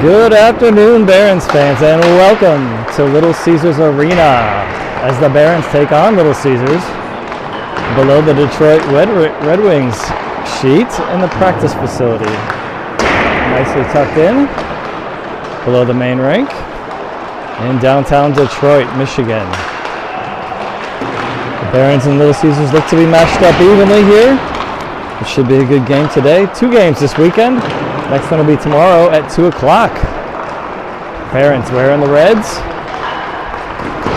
Good afternoon, Barons fans, and welcome to Little Caesars Arena as the Barons take on Little Caesars below the Detroit Red Wings sheet in the practice facility. Nicely tucked in below the main rink in downtown Detroit, Michigan. The Barons and Little Caesars look to be matched up evenly here. It should be a good game today. 2 games this weekend. Next one will be tomorrow at 2 o'clock. Barons wearing the reds.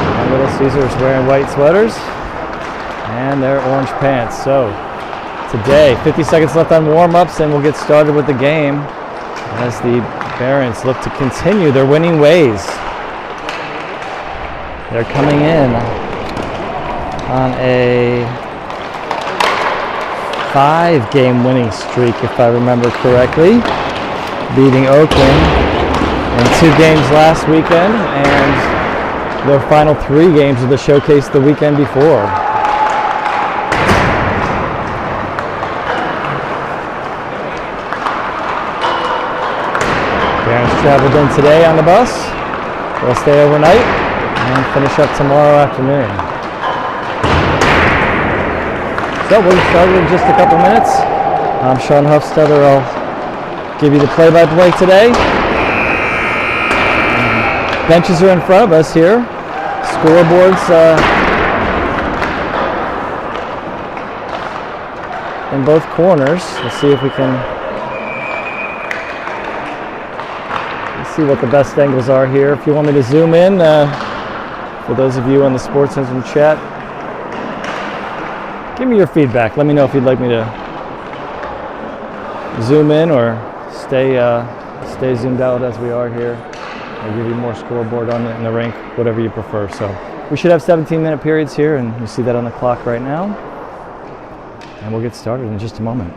And Little Caesars wearing white sweaters. And their orange pants. So today, 50 seconds left on warm-ups, and we'll get started with the game as the Barons look to continue their winning ways. They're coming in on a 5-game winning streak, if I remember correctly, beating Oakland in 2 games last weekend and their final 3 games of the showcase the weekend before. Barons traveled in today on the bus. They'll stay overnight and finish up tomorrow afternoon. So we'll get started in just a couple minutes. I'm Sean Huffstetter. I'll give you the play-by-play today. Benches are in front of us here. Scoreboards in both corners. Let's see if we can see what the best angles are here. If you want me to zoom in, for those of you on the Sports Engine chat, give me your feedback. Let me know if you'd like me to zoom in or stay zoomed out as we are here. I'll give you more scoreboard on it in the rink, whatever you prefer. So we should have 17-minute periods here, and you see that on the clock right now. And we'll get started in just a moment.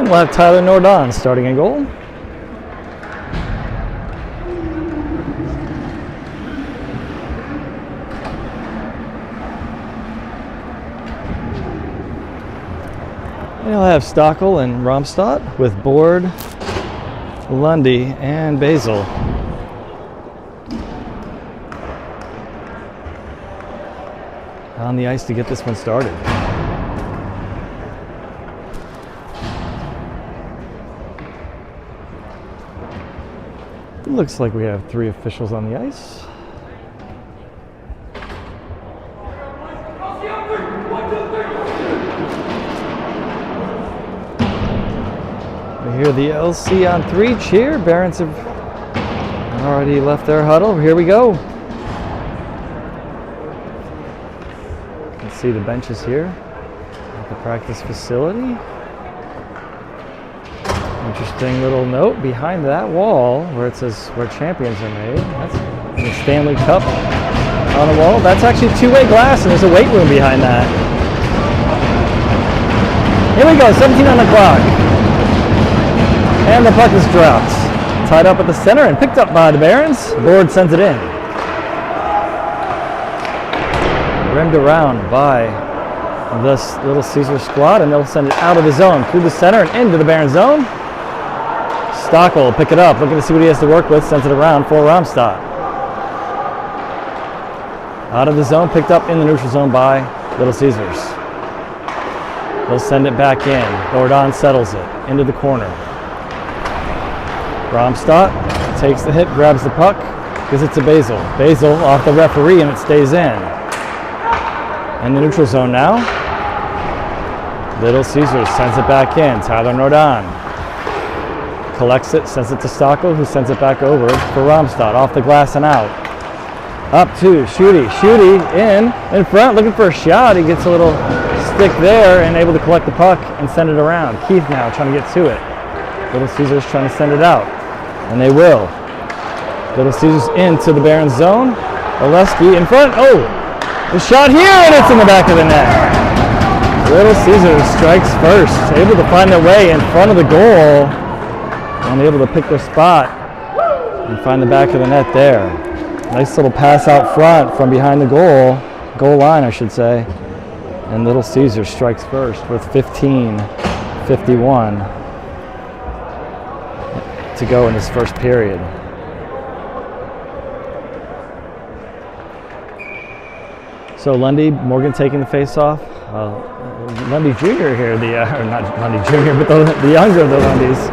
We'll have Tyler Nordon starting in goal. And he'll have Stockel and Romstad with Board, Lundy, and Basil. On the ice to get this one started. Looks like we have 3 officials on the ice. We hear the LC on 3 cheer. Barons have already left their huddle. Here we go. You can see the benches here at the practice facility. Interesting little note behind that wall where it says where champions are made. That's the Stanley Cup on the wall. That's actually 2-way glass, and there's a weight room behind that. Here we go, 17 on the clock. And the puck is dropped. Tied up at the center and picked up by the Barons. Board sends it in. Rimmed around by this Little Caesar squad, and they'll send it out of the zone, through the center and into the Barons zone. Stockel will pick it up, looking to see what he has to work with, sends it around for Romstad. Out of the zone, picked up in the neutral zone by Little Caesars. They'll send it back in. Nordon settles it into the corner. Romstad takes the hit, grabs the puck, gives it to Basil. Basil off the referee, and it stays in. In the neutral zone now. Little Caesars sends it back in. Tyler Nordon collects it, sends it to Stockel, who sends it back over for Romstad, off the glass and out. Up to Schutte. Schutte in front, looking for a shot. He gets a little stick there and able to collect the puck and send it around. Keith now trying to get to it. Little Caesars trying to send it out, and they will. Little Caesars into the Barons zone. Oleski in front. Oh, the shot here, and it's in the back of the net. Little Caesars strikes first, able to find their way in front of the goal, and able to pick their spot and find the back of the net there. Nice little pass out front from behind the goal line, I should say. And Little Caesars strikes first with 15:51 to go in this first period. So Lundy, Morgan taking the face-off. Lundy Jr. here, or not Lundy Jr., but the younger of the Lundys,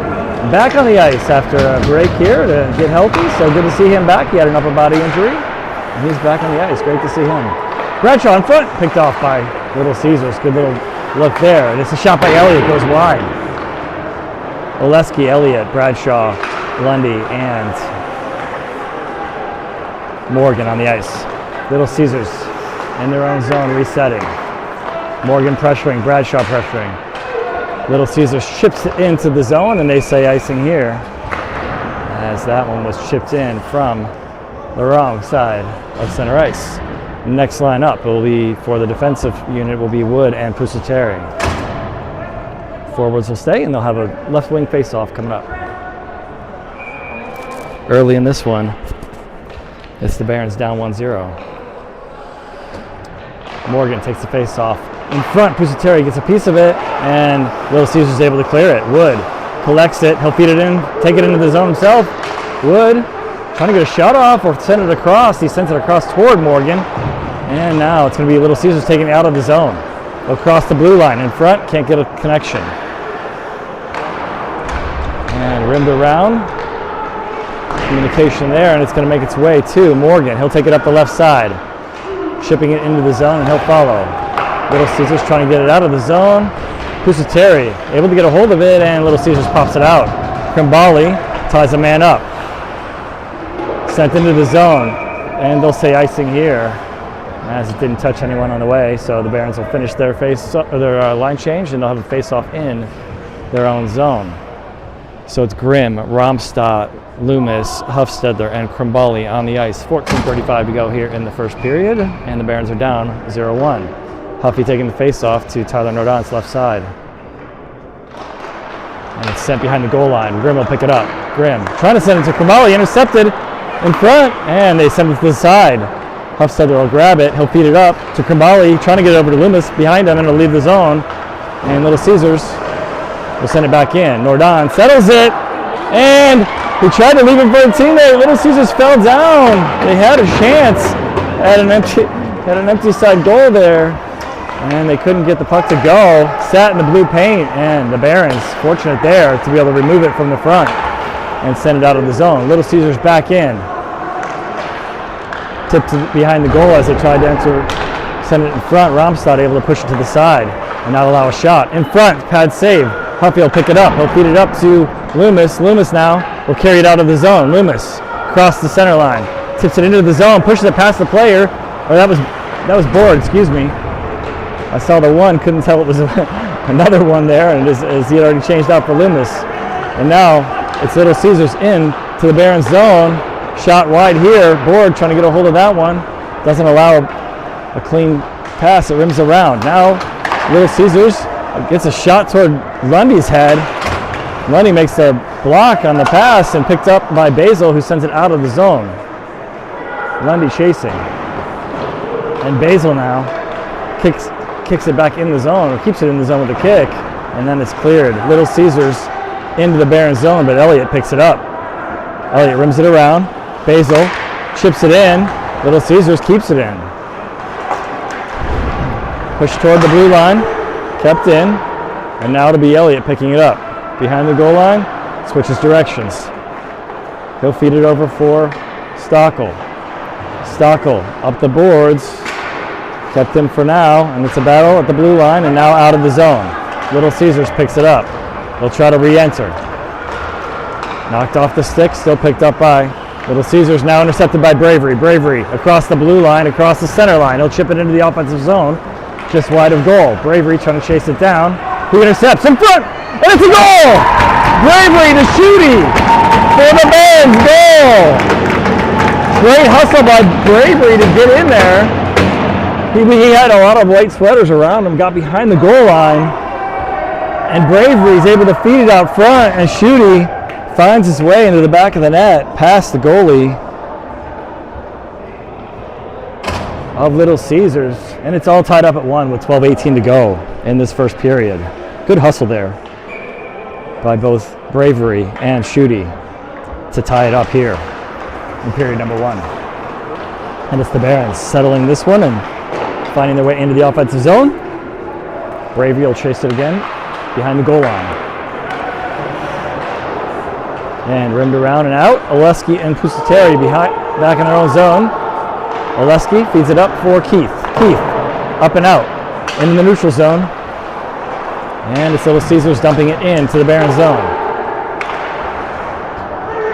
back on the ice after a break here to get healthy. So good to see him back. He had an upper body injury, and he's back on the ice. Great to see him. Bradshaw in front, picked off by Little Caesars. Good little look there. And it's a shot by Elliott, goes wide. Oleski, Elliott, Bradshaw, Lundy, and Morgan on the ice. Little Caesars in their own zone, resetting. Morgan pressuring, Bradshaw pressuring. Little Caesars chips it into the zone, and they say icing here, as that one was chipped in from the wrong side of center ice. Next line up will be, for the defensive unit, will be Wood and Pusateri. Forwards will stay, and they'll have a left wing face-off coming up. Early in this one, it's the Barons down 1-0. Morgan takes the face-off. In front, Pusateri gets a piece of it, and Little Caesars able to clear it. Wood collects it. He'll feed it in, take it into the zone himself. Wood trying to get a shot off or send it across. He sends it across toward Morgan. And now it's going to be Little Caesars taking it out of the zone. They'll cross the blue line. In front, can't get a connection. And rimmed around. Communication there, and it's going to make its way to Morgan. He'll take it up the left side. Shipping it into the zone, and he'll follow. Little Caesars trying to get it out of the zone. Pusateri able to get a hold of it, and Little Caesars pops it out. Krimbali ties a man up. Sent into the zone, and they'll say icing here, as it didn't touch anyone on the way. So the Barons will finish their line change, and they'll have a face-off in their own zone. So it's Grimm, Romstad, Loomis, Huffstedler, and Krimbali on the ice. 14:35 to go here in the first period, and the Barons are down 0-1. Huffy taking the face-off to Tyler Nordon's left side. And it's sent behind the goal line. Grimm will pick it up. Grimm trying to send it to Krimbali, intercepted in front, and they send it to the side. Huffstedler will grab it. He'll feed it up to Krimbali, trying to get it over to Loomis behind him, and it'll leave the zone. And Little Caesars will send it back in. Nordon settles it, and he tried to leave it for a teammate. Little Caesars fell down. They had a chance at an empty side goal there, and they couldn't get the puck to go. Sat in the blue paint, and the Barons, fortunate there to be able to remove it from the front and send it out of the zone. Little Caesars back in. Tipped behind the goal as they tried to send it in front. Romstad able to push it to the side and not allow a shot. In front, pad save. Huffy will pick it up. He'll feed it up to Loomis. Loomis now will carry it out of the zone. Loomis across the center line. Tips it into the zone, pushes it past the player. Or that was Board, excuse me. I saw the one, couldn't tell it was another one there, and as he had already changed out for Loomis. And now it's Little Caesars in to the Barons zone. Shot wide here. Board trying to get a hold of that one. Doesn't allow a clean pass. It rims around. Now Little Caesars gets a shot toward Lundy's head. Lundy makes a block on the pass and picked up by Basil, who sends it out of the zone. Lundy chasing. And Basil now kicks it back in the zone, or keeps it in the zone with a kick, and then it's cleared. Little Caesars into the Barons zone, but Elliott picks it up. Elliott rims it around. Basil chips it in. Little Caesars keeps it in. Pushed toward the blue line. Kept in, and now it'll be Elliott picking it up. Behind the goal line, switches directions. He'll feed it over for Stockel. Stockel up the boards, kept in for now, and it's a battle at the blue line, and now out of the zone. Little Caesars picks it up. They'll try to re-enter. Knocked off the stick, still picked up by Little Caesars, now intercepted by Bravery. Bravery across the blue line, across the center line. He'll chip it into the offensive zone, just wide of goal. Bravery trying to chase it down. He intercepts in front, and it's a goal! Bravery to Shooty for the Barons goal! Great hustle by Bravery to get in there. He had a lot of white sweaters around him, got behind the goal line, and Bravery is able to feed it out front, and Schutte finds his way into the back of the net, past the goalie of Little Caesars, and it's all tied up at 1 with 12:18 to go in this first period. Good hustle there by both Bravery and Schutte to tie it up here in period number 1. And it's the Barons settling this one and finding their way into the offensive zone. Bravery will chase it again behind the goal line. And rimmed around and out. Oleski and Pusateri back in their own zone. Oleski feeds it up for Keith. Keith up and out into the neutral zone. And it's Little Caesars dumping it into the Barons zone.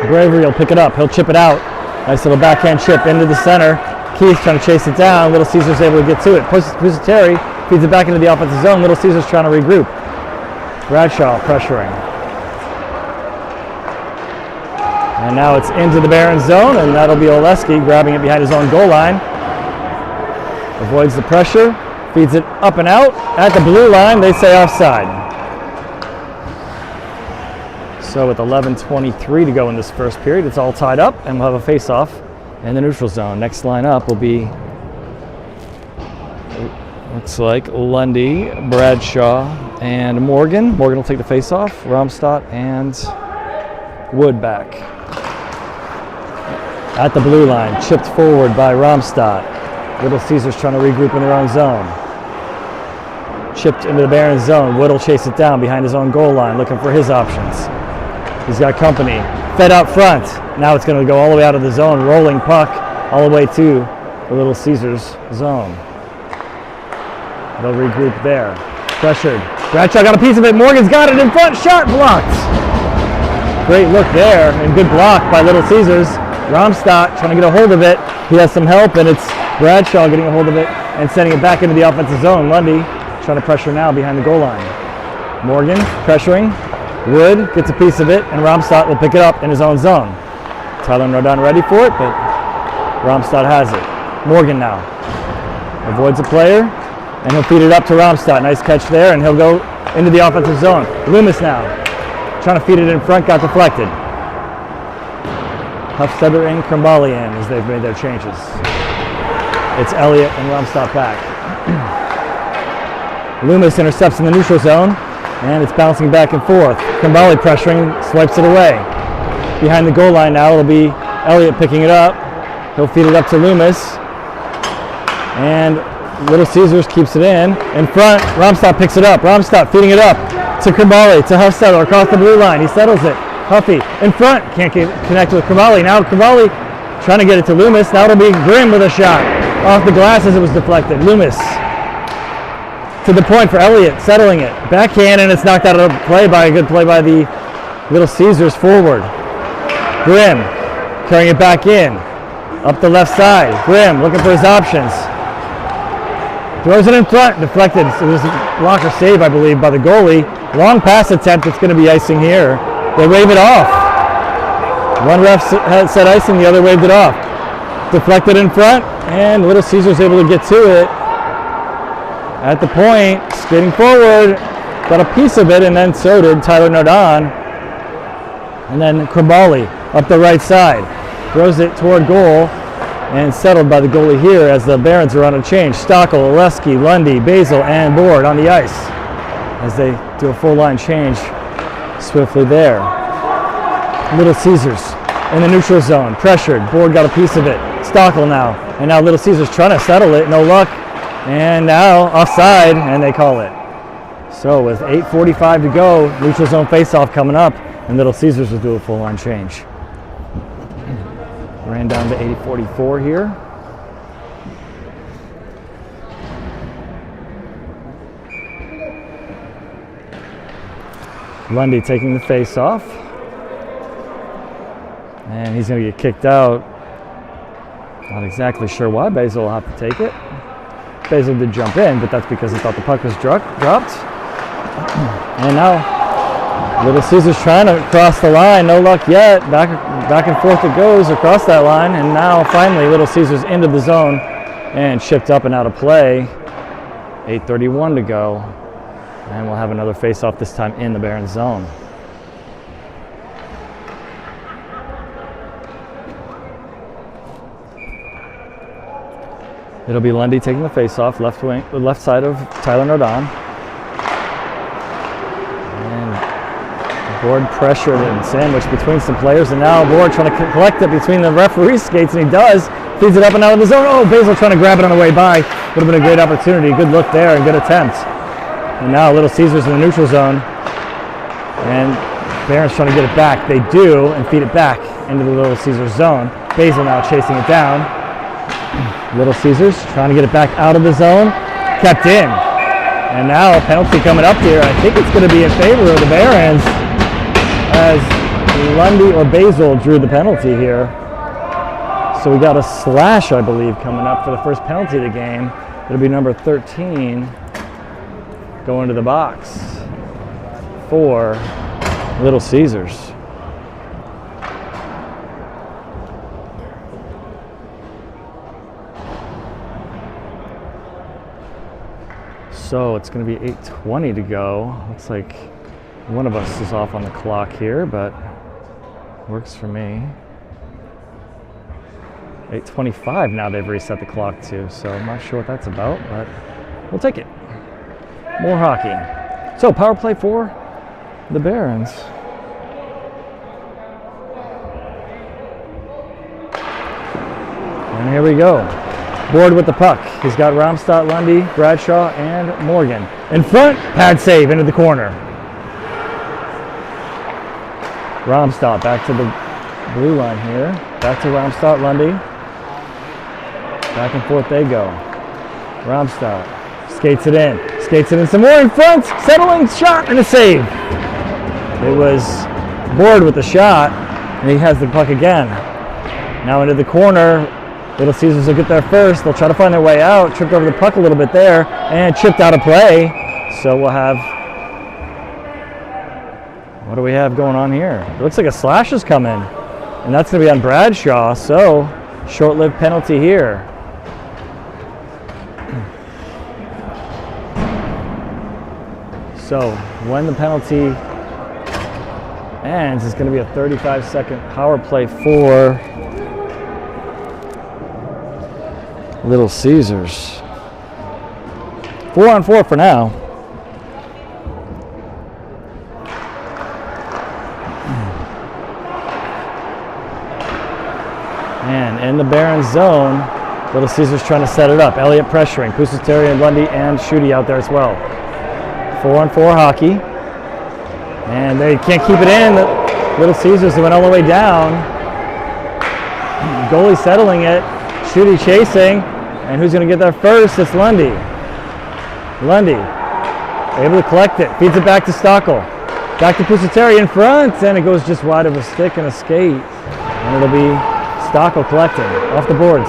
Bravery will pick it up. He'll chip it out. Nice little backhand chip into the center. Keith trying to chase it down. Little Caesars able to get to it. Pusateri feeds it back into the offensive zone. Little Caesars trying to regroup. Bradshaw pressuring. And now it's into the Barons zone, and that'll be Oleski grabbing it behind his own goal line. Avoids the pressure. Feeds it up and out. At the blue line, they say offside. So with 11:23 to go in this first period, it's all tied up, and we'll have a face-off in the neutral zone. Next line up will be, looks like, Lundy, Bradshaw, and Morgan. Morgan will take the face-off. Romstadt and Wood back. At the blue line, chipped forward by Romstadt. Little Caesars trying to regroup in their own zone. Chipped into the Barons zone. Wood will chase it down behind his own goal line, looking for his options. He's got company. Fed out front. Now it's going to go all the way out of the zone. Rolling puck all the way to the Little Caesars zone. They'll regroup there. Pressured. Bradshaw got a piece of it. Morgan's got it in front. Shot blocked. Great look there and good block by Little Caesars. Romstadt trying to get a hold of it. He has some help, and it's Bradshaw getting a hold of it and sending it back into the offensive zone. Lundy trying to pressure now behind the goal line. Morgan pressuring. Wood gets a piece of it, and Romstadt will pick it up in his own zone. Tyler Nordon ready for it, but Romstadt has it. Morgan now avoids a player, and he'll feed it up to Romstadt. Nice catch there, and he'll go into the offensive zone. Loomis now trying to feed it in front, got deflected. Huffstetter and Krimbali in as they've made their changes. It's Elliott and Romstadt back. Loomis intercepts in the neutral zone, and it's bouncing back and forth. Krimbali pressuring, swipes it away. Behind the goal line now, it'll be Elliott picking it up. He'll feed it up to Loomis. And Little Caesars keeps it in. In front, Romstadt picks it up. Romstadt feeding it up to Krimbali, to Huffstetter across the blue line. He settles it. Huffy in front, can't connect with Krimbali. Now Krimbali trying to get it to Loomis. Now it'll be Grimm with a shot off the glass as it was deflected. Loomis to the point for Elliott, settling it. Backhand, and it's knocked out of play by a good play by the Little Caesars forward. Grimm carrying it back in. Up the left side. Grimm looking for his options. Throws it in front, deflected. It was a blocker save, I believe, by the goalie. Long pass attempt, it's going to be icing here. They wave it off. One ref said icing, the other waved it off. Deflected in front, and Little Caesars able to get to it. At the point, skating forward, got a piece of it, and then so did Tyler Nardon. And then Krimbali up the right side. Throws it toward goal, and settled by the goalie here as the Barons are on a change. Stockel, Oleski, Lundy, Basil, and Board on the ice as they do a full line change swiftly there. Little Caesars in the neutral zone, pressured. Board got a piece of it. Stockel now, and now Little Caesars trying to settle it, no luck. And now offside, and they call it. So with 8:45 to go, neutral zone faceoff coming up, and Little Caesars will do a full line change. Ran down to 8:44 here. Lundy taking the face off. And he's going to get kicked out. Not exactly sure why. Basil will have to take it. Basil did jump in, but that's because he thought the puck was dropped. And now Little Caesars trying to cross the line, no luck yet. Back and forth it goes across that line, and now finally Little Caesars into the zone and chipped up and out of play. 8:31 to go, and we'll have another face-off, this time in the Barons zone. It'll be Lundy taking the face-off, left side of Tyler Nardon. Board pressured and sandwiched between some players, and now Board trying to collect it between the referee's skates, and he does. Feeds it up and out of the zone. Oh, Basil trying to grab it on the way by. Would have been a great opportunity. Good look there and good attempt. And now Little Caesars in the neutral zone. And Barons trying to get it back. They do, and feed it back into the Little Caesars zone. Basil now chasing it down. Little Caesars trying to get it back out of the zone. Kept in. And now a penalty coming up here. I think it's going to be in favor of the Barons, as Lundy or Basil drew the penalty here. So we got a slash, I believe, coming up for the first penalty of the game. It'll be number 13 going to the box for Little Caesars. So it's going to be 8:20 to go. Looks like one of us is off on the clock here, but works for me. 8:25 now they've reset the clock to, so I'm not sure what that's about, but we'll take it. More hockey. So power play for the Barons. And here we go. Board with the puck. He's got Ramstadt, Lundy, Bradshaw, and Morgan. In front, pad save into the corner. Ramstadt back to the blue line here. Back to Ramstadt, Lundy. Back and forth they go. Ramstadt skates it in some more in front. Settling shot and a save. It was Board with the shot, and he has the puck again. Now into the corner. Little Caesars will get there first. They'll try to find their way out. Tripped over the puck a little bit there and chipped out of play. So we'll have, what do we have going on here? It looks like a slash is coming, and that's going to be on Bradshaw. So short-lived penalty here. So when the penalty ends, it's going to be a 35-second power play for Little Caesars. 4-on-4 for now. And in the Barons zone, Little Caesars trying to set it up. Elliott pressuring. Pusateri and Lundy and Schutte out there as well. 4-on-4 hockey. And they can't keep it in. Little Caesars, they went all the way down. Goalie settling it. Schutte chasing. And who's going to get there first? It's Lundy. Lundy able to collect it. Feeds it back to Stockel. Back to Pusateri in front. And it goes just wide of a stick and a skate. And it'll be Stockel collecting off the boards.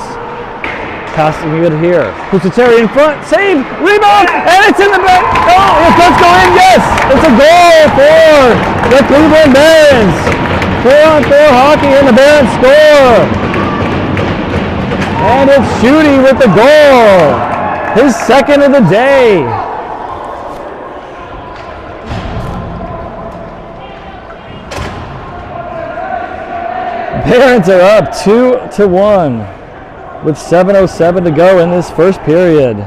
Passing it here. Pusateri in front. Save. Rebound. And it's in the back. Oh, it does go in. Yes. It's a goal for the Cleveland Barons. 4-on-4 hockey and the Barons score. And it's Schutte with the goal. His second of the day. Barons are up 2-1 with 7:07 to go in this first period.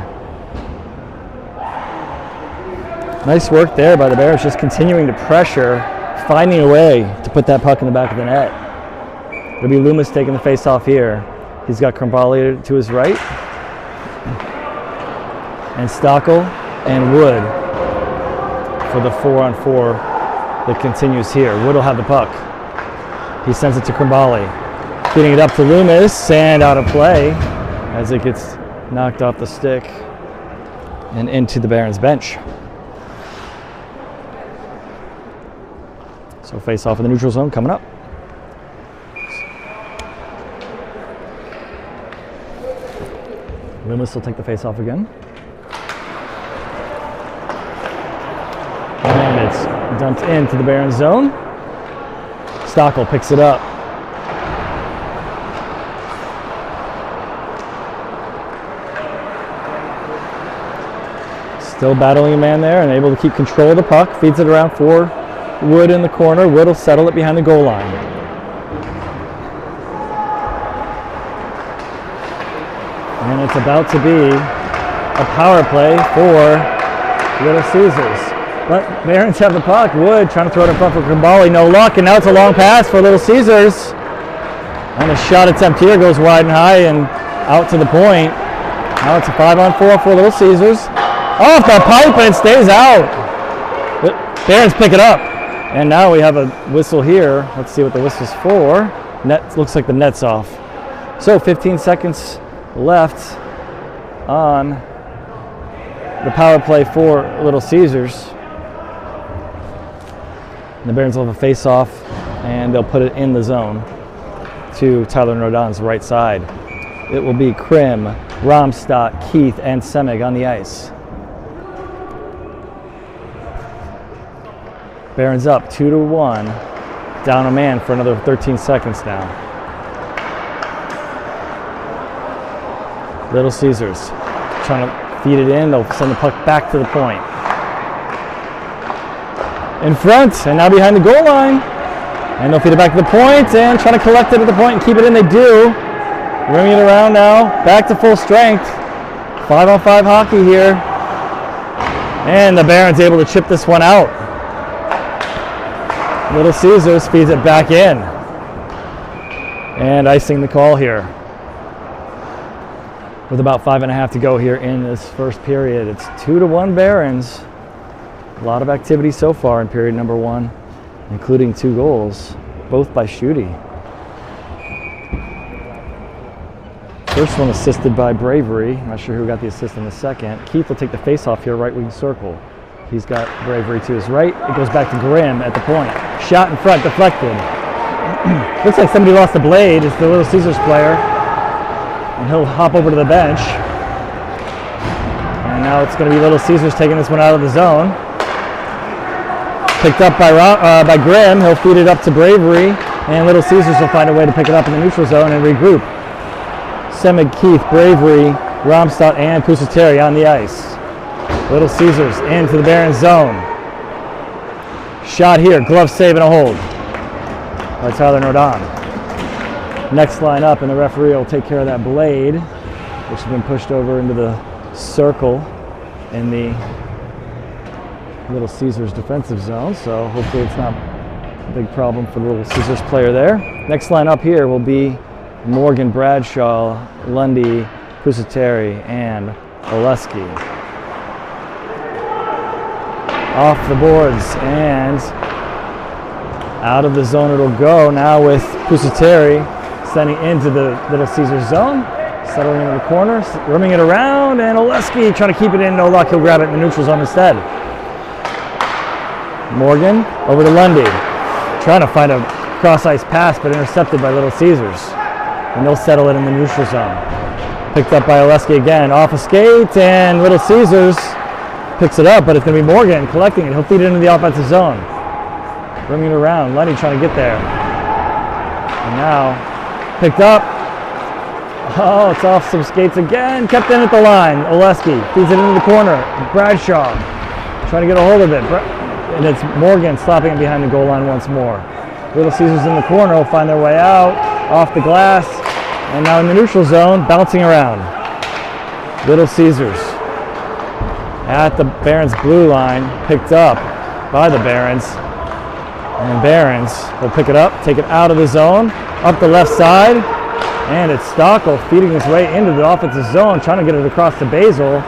Nice work there by the Barons, just continuing to pressure, finding a way to put that puck in the back of the net. It'll be Loomis taking the face off here. He's got Krambali to his right. And Stockel and Wood for the 4-on-4 that continues here. Wood will have the puck. He sends it to Krambali. Getting it up to Loomis and out of play as it gets knocked off the stick and into the Barons bench. So face off in the neutral zone coming up. Loomis will take the face off again. And it's dumped into the Barons zone. Stockel picks it up. Still battling a man there and able to keep control of the puck. Feeds it around for Wood in the corner. Wood will settle it behind the goal line. And it's about to be a power play for Little Caesars. But Barons have the puck. Wood trying to throw it in front for Kambali. No luck. And now it's a long pass for Little Caesars. And a shot attempt here goes wide and high and out to the point. Now it's a 5-on-4 for Little Caesars. Off the pipe and it stays out. Barons pick it up. And now we have a whistle here. Let's see what the whistle's for. Net, looks like the net's off. So 15 seconds left on the power play for Little Caesars. The Barons will have a face-off and they'll put it in the zone to Tyler Nordon's right side. It will be Krim, Romstadt, Keith, and Semig on the ice. Barons up 2-1, down a man for another 13 seconds now. Little Caesars trying to feed it in. They'll send the puck back to the point. In front and now behind the goal line. And they'll feed it back to the point and trying to collect it at the point and keep it in. They do. Ringing it around now. Back to full strength. 5-on-5 hockey here. And the Barons able to chip this one out. Little Caesars feeds it back in. And icing the call here. With about 5.5 to go here in this first period. It's 2-1 Barons. A lot of activity so far in period number 1, including 2 goals, both by Schutte. First one assisted by Bravery. I'm not sure who got the assist in the second. Keith will take the face-off here, right wing circle. He's got Bravery to his right. It goes back to Grimm at the point. Shot in front, deflected. Looks like somebody lost the blade. It's the Little Caesars player. And he'll hop over to the bench. And now it's going to be Little Caesars taking this one out of the zone. Picked up by Grimm. He'll feed it up to Bravery. And Little Caesars will find a way to pick it up in the neutral zone and regroup. Semig, Keith, Bravery, Romstadt, and Pusateri on the ice. Little Caesars into the Barons zone. Shot here, glove save and a hold by Tyler Nordon. Next line up, and the referee will take care of that blade, which has been pushed over into the circle in the Little Caesars defensive zone. So hopefully it's not a big problem for the Little Caesars player there. Next line up here will be Morgan, Bradshaw, Lundy, Pusateri, and Oleski. Off the boards and out of the zone it'll go now with Pusateri sending into the Little Caesars zone, settling into the corner, rimming it around, and Oleski trying to keep it in. No luck, he'll grab it in the neutral zone instead. Morgan over to Lundy, trying to find a cross-ice pass but intercepted by Little Caesars, and they'll settle it in the neutral zone. Picked up by Oleski again, off a skate, and Little Caesars picks it up, but it's going to be Morgan collecting it. He'll feed it into the offensive zone. Bringing it around. Lenny trying to get there. And now, picked up. Oh, it's off some skates again. Kept in at the line. Oleski feeds it into the corner. Bradshaw trying to get a hold of it. And it's Morgan slapping it behind the goal line once more. Little Caesars in the corner will find their way out. Off the glass. And now in the neutral zone, bouncing around. Little Caesars at the Barons blue line, picked up by the Barons. And Barons will pick it up, take it out of the zone, up the left side, and it's Stockel feeding his way into the offensive zone, trying to get it across to Basil,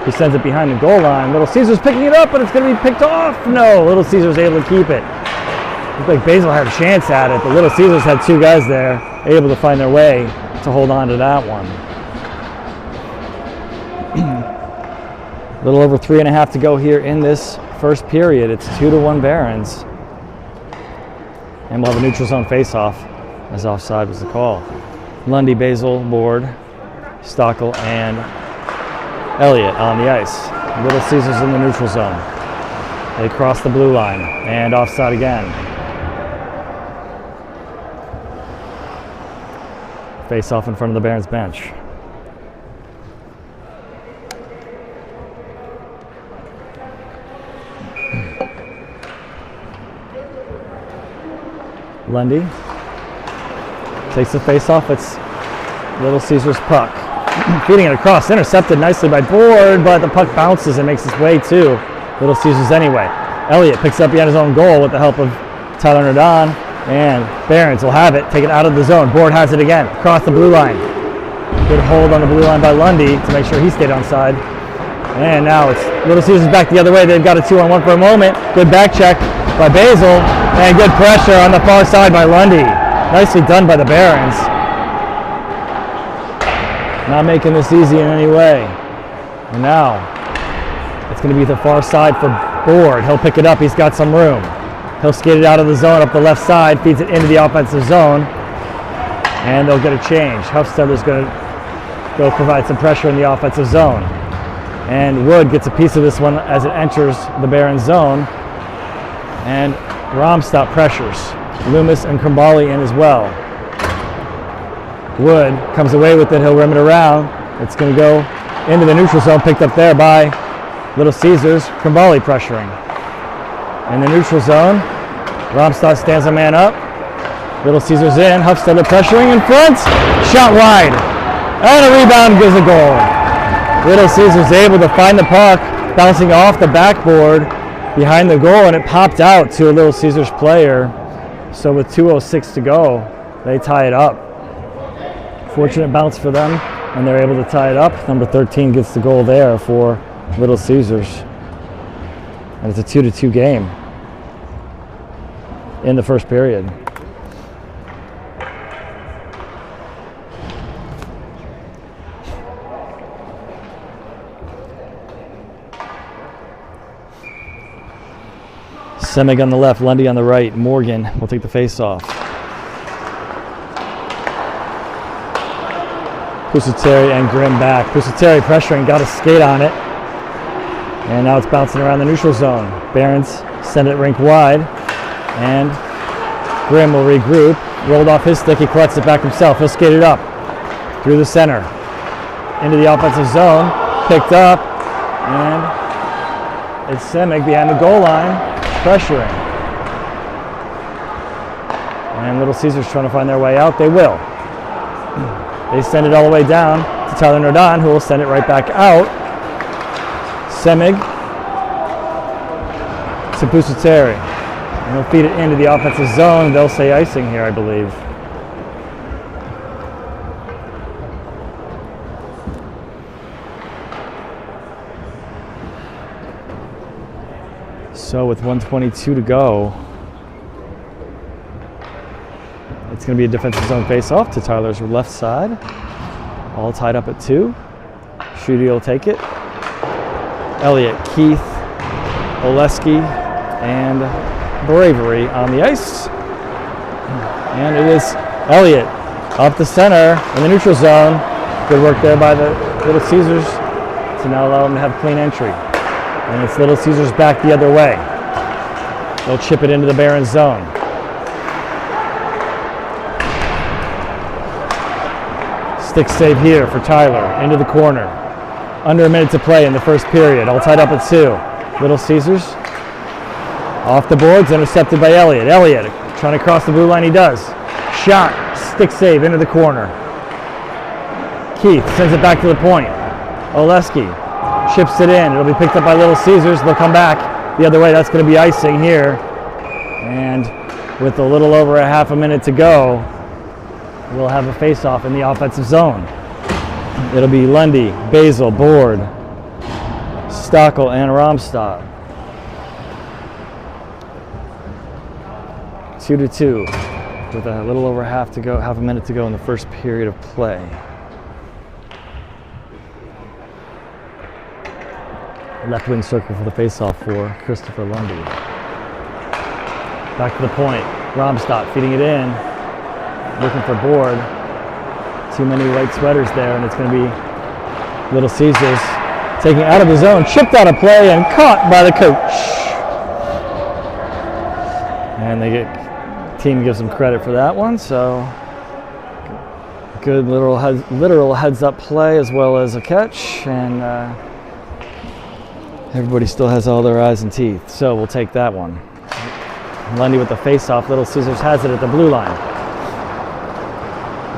who sends it behind the goal line. Little Caesars picking it up, but it's going to be picked off. No, Little Caesars able to keep it. Looked like Basil had a chance at it, but Little Caesars had 2 guys there, able to find their way to hold on to that one. A little over 3.5 to go here in this first period. It's 2-1 Barons. And we'll have a neutral zone face-off, as offside was the call. Lundy, Basil, Board, Stockel, and Elliott on the ice. Little Caesars in the neutral zone. They cross the blue line and offside again. Face off in front of the Barons bench. Lundy takes the face off. It's Little Caesars puck. Feeding it across, intercepted nicely by Board, but the puck bounces and makes its way to Little Caesars anyway. Elliott picks up behind his own goal with the help of Tyler Nardon, and Barons will have it, take it out of the zone. Board has it again, across the blue line. Good hold on the blue line by Lundy to make sure he stayed onside. And now it's Little Caesars back the other way. They've got a 2-on-1 for a moment. Good back check by Basil, and good pressure on the far side by Lundy. Nicely done by the Barons. Not making this easy in any way. And now it's going to be the far side for Board. He'll pick it up. He's got some room. He'll skate it out of the zone up the left side, feeds it into the offensive zone, and they'll get a change. Huffstadler's going to go provide some pressure in the offensive zone. And Wood gets a piece of this one as it enters the Barons zone. And Romstad pressures. Loomis and Krimbali in as well. Wood comes away with it. He'll rim it around. It's going to go into the neutral zone, picked up there by Little Caesars. Krimbali pressuring. In the neutral zone, Romstad stands a man up. Little Caesars in. Huffstadler pressuring in front. Shot wide. And a rebound gives a goal. Little Caesars able to find the puck, bouncing off the backboard behind the goal, and it popped out to a Little Caesars player. So with 2:06 to go, they tie it up. Fortunate bounce for them, and they're able to tie it up. Number 13 gets the goal there for Little Caesars. And it's a 2-2 game in the first period. Semig on the left, Lundy on the right. Morgan will take the face-off. Pusateri and Grimm back. Pusateri pressuring, got a skate on it. And now it's bouncing around the neutral zone. Barons send it rink wide. And Grimm will regroup. Rolled off his stick, he collects it back himself. He'll skate it up through the center. Into the offensive zone. Picked up. And it's Semig behind the goal line. Pressuring. And Little Caesars trying to find their way out. They will. They send it all the way down to Tyler Nardon, who will send it right back out. Semig to Pusateri. And he'll feed it into the offensive zone. They'll say icing here, I believe. So with 1:22 to go, it's going to be a defensive zone face-off to Tyler's left side. All tied up at 2. Schutte will take it. Elliott, Keith, Oleski, and Bravery on the ice. And it is Elliott up the center in the neutral zone. Good work there by the Little Caesars to now allow them to have clean entry. And it's Little Caesars back the other way. They'll chip it into the Barons zone. Stick save here for Tyler, into the corner. Under a minute to play in the first period, all tied up at 2. Little Caesars off the boards, intercepted by Elliott. Elliott trying to cross the blue line, he does. Shot, stick save into the corner. Keith sends it back to the point. Oleski chips it in. It'll be picked up by Little Caesars. They'll come back the other way. That's going to be icing here. And with a little over a half a minute to go, we'll have a face-off in the offensive zone. It'll be Lundy, Basil, Board, Stockel, and Romstad. 2-2 with a little over half a minute to go in the first period of play. Left wing circle for the face-off for Christopher Lundy. Back to the point. Romstad feeding it in. Looking for Board. Too many white sweaters there, and it's going to be Little Caesars taking out of the zone. Chipped out of play and caught by the coach. And team gives them credit for that one, so good literal heads-up play as well as a catch, and everybody still has all their eyes and teeth, so we'll take that one. Lundy with the face-off. Little Ceasars has it at the blue line.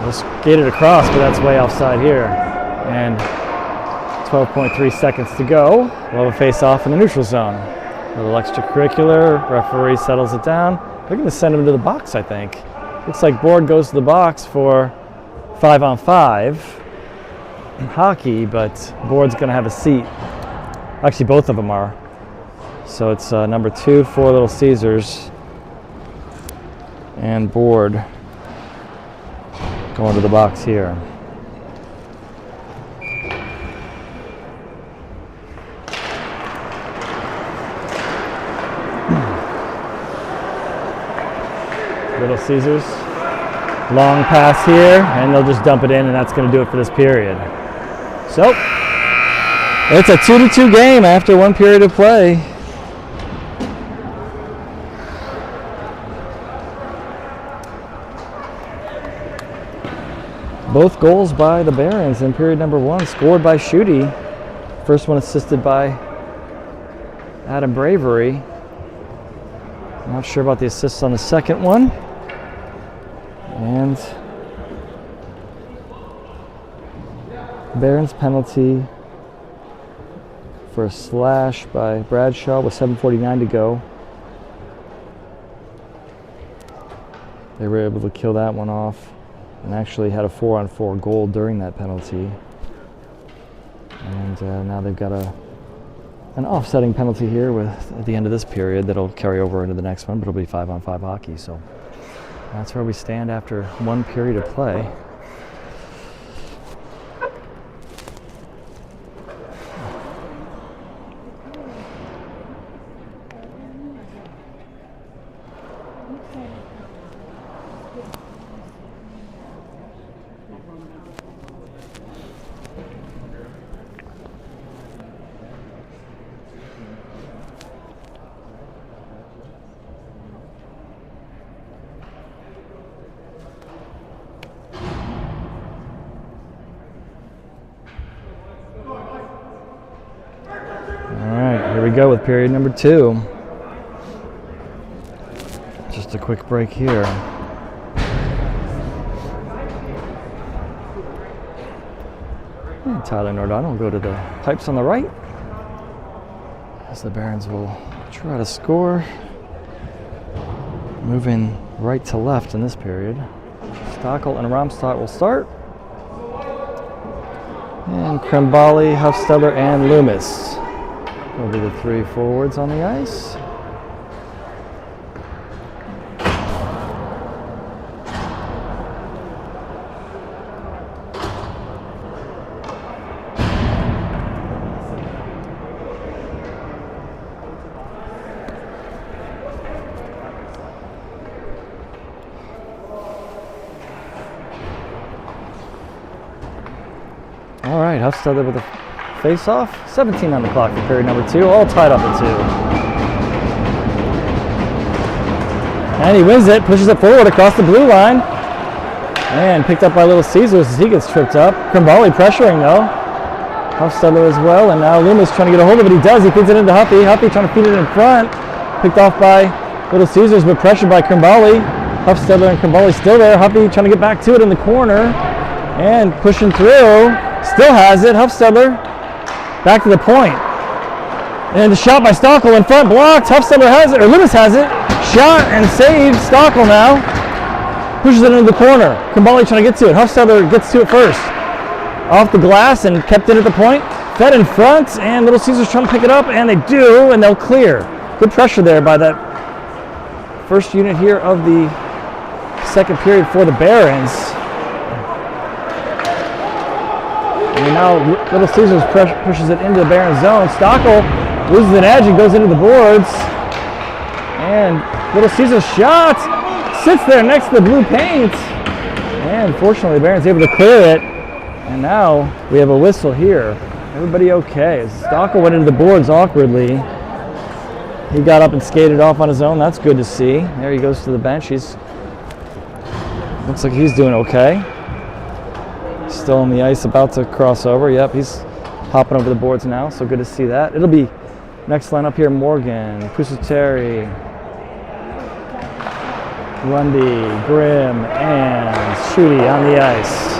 We'll skate it across, but that's way offside here. And 12.3 seconds to go. We'll have a face-off in the neutral zone. A little extracurricular. Referee settles it down. They're going to send him to the box, I think. Looks like Board goes to the box for 5-on-5 hockey, but Board's going to have a seat. Actually, both of them are. So it's number 2 for Little Ceasars and Board going to the box here. Little Ceasars, long pass here, and they'll just dump it in, and that's going to do it for this period. So it's a 2-2 game after 1 period of play. Both goals by the Barons in period number 1, scored by Schutte. First one assisted by Adam Bravery. I'm not sure about the assists on the second one. And Barons penalty for a slash by Bradshaw with 7:49 to go. They were able to kill that one off and actually had a 4-on-4 goal during that penalty. And now they've got an offsetting penalty here at the end of this period that'll carry over into the next one, but it'll be 5-on-5 hockey. So that's where we stand after 1 period of play. Here we go with period number 2. Just a quick break here. And Tyler Nordon will go to the pipes on the right, as the Barons will try to score. Moving right to left in this period. Stockel and Romstadt will start. And Krembali, Hufsteller, and Loomis will be the 3 forwards on the ice. All right, Hufsteller with a face-off. 17 on the clock for period number 2, all tied up at 2. And he wins it, pushes it forward across the blue line. And picked up by Little Ceasars as he gets tripped up. Krembali pressuring though. Hufsteller as well, and now Loomis trying to get a hold of it. He does, he feeds it into Huffy. Huffy trying to feed it in front. Picked off by Little Ceasars, but pressured by Krembali. Hufsteller and Krembali still there. Huffy trying to get back to it in the corner. And pushing through. Still has it. Hufsteller back to the point. And the shot by Stockel in front, blocked. Hufsteller has it, or Loomis has it. Shot and saved. Stockel now pushes it into the corner. Krembali trying to get to it. Hufsteller gets to it first. Off the glass and kept it at the point. Fed in front, and Little Ceasars trying to pick it up, and they do, and they'll clear. Good pressure there by that first unit here of the second period for the Barons. And now Little Ceasars pushes it into the Baron zone. Stockel loses an edge and goes into the boards. And Little Ceasars shot sits there next to the blue paint. And fortunately, the Baron's able to clear it. And now we have a whistle here. Everybody okay? As Stockel went into the boards awkwardly. He got up and skated off on his own. That's good to see. There he goes to the bench. Looks like he's doing okay. Still on the ice, about to cross over. Yep, he's hopping over the boards now, so good to see that. It'll be next lineup here, Morgan, Pusateri, Lundy, Grimm, and Schutte on the ice.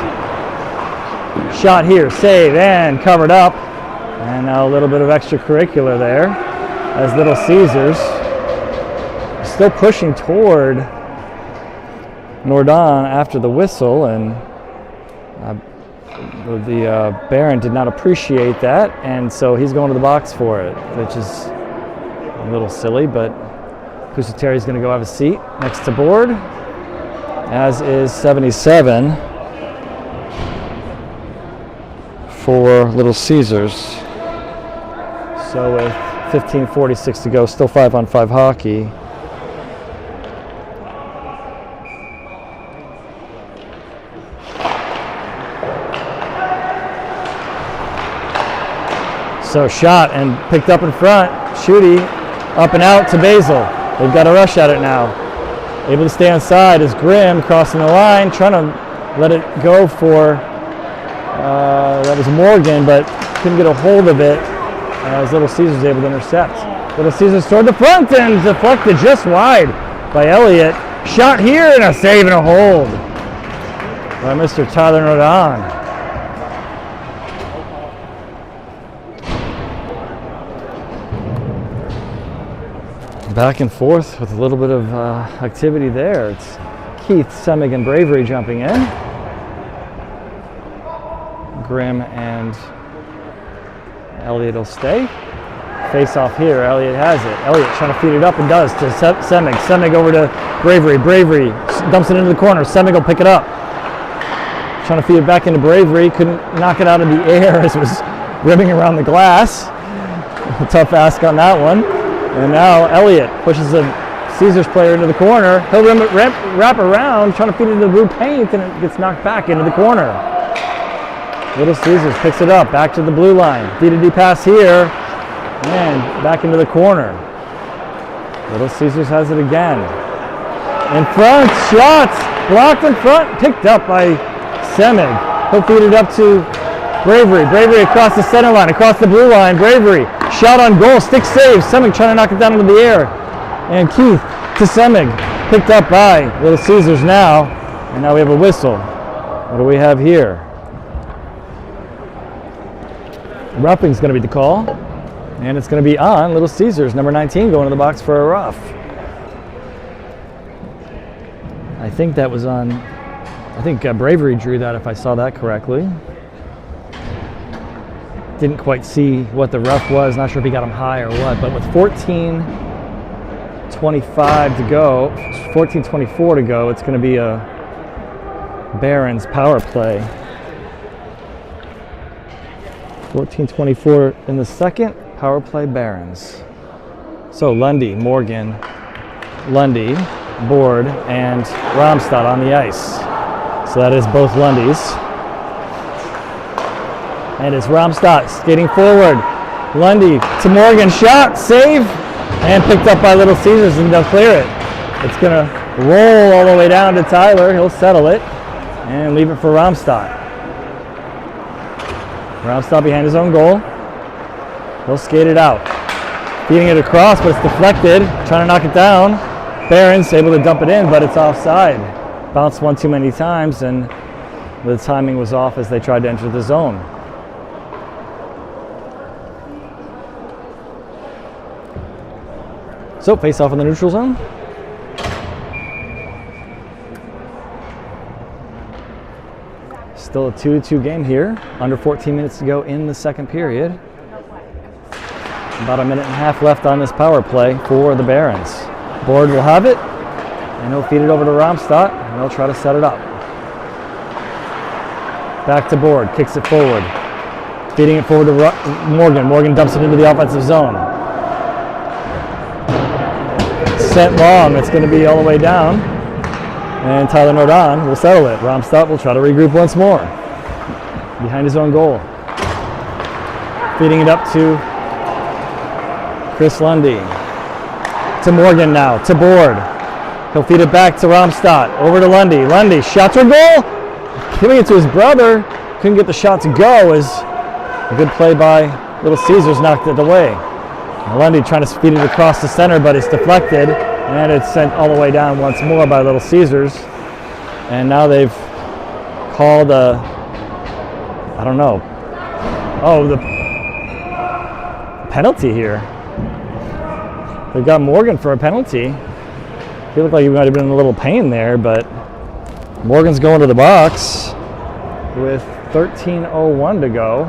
Shot here, save, and covered up. And now a little bit of extracurricular there as Little Caesars still pushing toward Nordon after the whistle, and the Baron did not appreciate that, and so he's going to the box for it, which is a little silly, but Pusateri's going to go have a seat next to board, as is 77 for Little Caesars. So with 15:46 to go, still 5-on-5 hockey. So shot and picked up in front. Schutte up and out to Basil. They've got to rush at it now. Able to stay on side is Grimm crossing the line, trying to let it go for, that was Morgan, but couldn't get a hold of it as Little Caesars was able to intercept. Little Caesars toward the front and deflected just wide by Elliott. Shot here and a save and a hold by Mr. Tyler Nordon. Back and forth with a little bit of activity there. It's Keith, Semig, and Bravery jumping in. Grimm and Elliott will stay. Face off here. Elliott has it. Elliott trying to feed it up and does to Semig. Semig over to Bravery. Bravery dumps it into the corner. Semig will pick it up. Trying to feed it back into Bravery. Couldn't knock it out of the air as it was rimming around the glass. A tough ask on that one. And now Elliott pushes the Caesars player into the corner. He'll wrap around, trying to feed it into the blue paint, and it gets knocked back into the corner. Little Caesars picks it up, back to the blue line. D-to-D pass here, and back into the corner. Little Caesars has it again. In front, shots, blocked in front, picked up by Semig. He'll feed it up to Bravery. Bravery across the center line, across the blue line. Bravery, shot on goal, stick save. Semig trying to knock it down into the air. And Keith to Semig, picked up by Little Caesars now. And now we have a whistle. What do we have here? Roughing's going to be the call. And it's going to be on Little Caesars, number 19, going to the box for a rough. I think that was on, Bravery drew that if I saw that correctly. Didn't quite see what the rough was. Not sure if he got him high or what, but with 14:24 to go, it's going to be a Barons power play. 14:24 in the second, power play Barons. So Lundy, Morgan, Board, and Romstad on the ice. So that is both Lundys. And it's Romstad skating forward. Lundy to Morgan, shot, save, and picked up by Little Caesars, and they'll clear it. It's going to roll all the way down to Tyler. He'll settle it and leave it for Romstad. Romstad behind his own goal. He'll skate it out. Feeding it across, but it's deflected. Trying to knock it down. Barron's able to dump it in, but it's offside. Bounced one too many times, and the timing was off as they tried to enter the zone. So, face off in the neutral zone. Still a 2-2 game here. Under 14 minutes to go in the second period. About a minute and a half left on this power play for the Barons. Board will have it, and he'll feed it over to Romstad, and he'll try to set it up. Back to Board, kicks it forward. Feeding it forward to Morgan. Morgan dumps it into the offensive zone. Sent long, it's going to be all the way down. And Tyler Nordon will settle it. Romstad will try to regroup once more. Behind his own goal. Feeding it up to Chris Lundy. To Morgan now, to Board. He'll feed it back to Romstadt. Over to Lundy. Lundy, shot for goal. Giving it to his brother. Couldn't get the shot to go as a good play by Little Caesars knocked it away. And Lundy trying to feed it across the center, but it's deflected. And it's sent all the way down once more by Little Caesars. And now they've called a, I don't know. Oh, the penalty here. They've got Morgan for a penalty. He looked like he might have been in a little pain there, but Morgan's going to the box with 13:01 to go.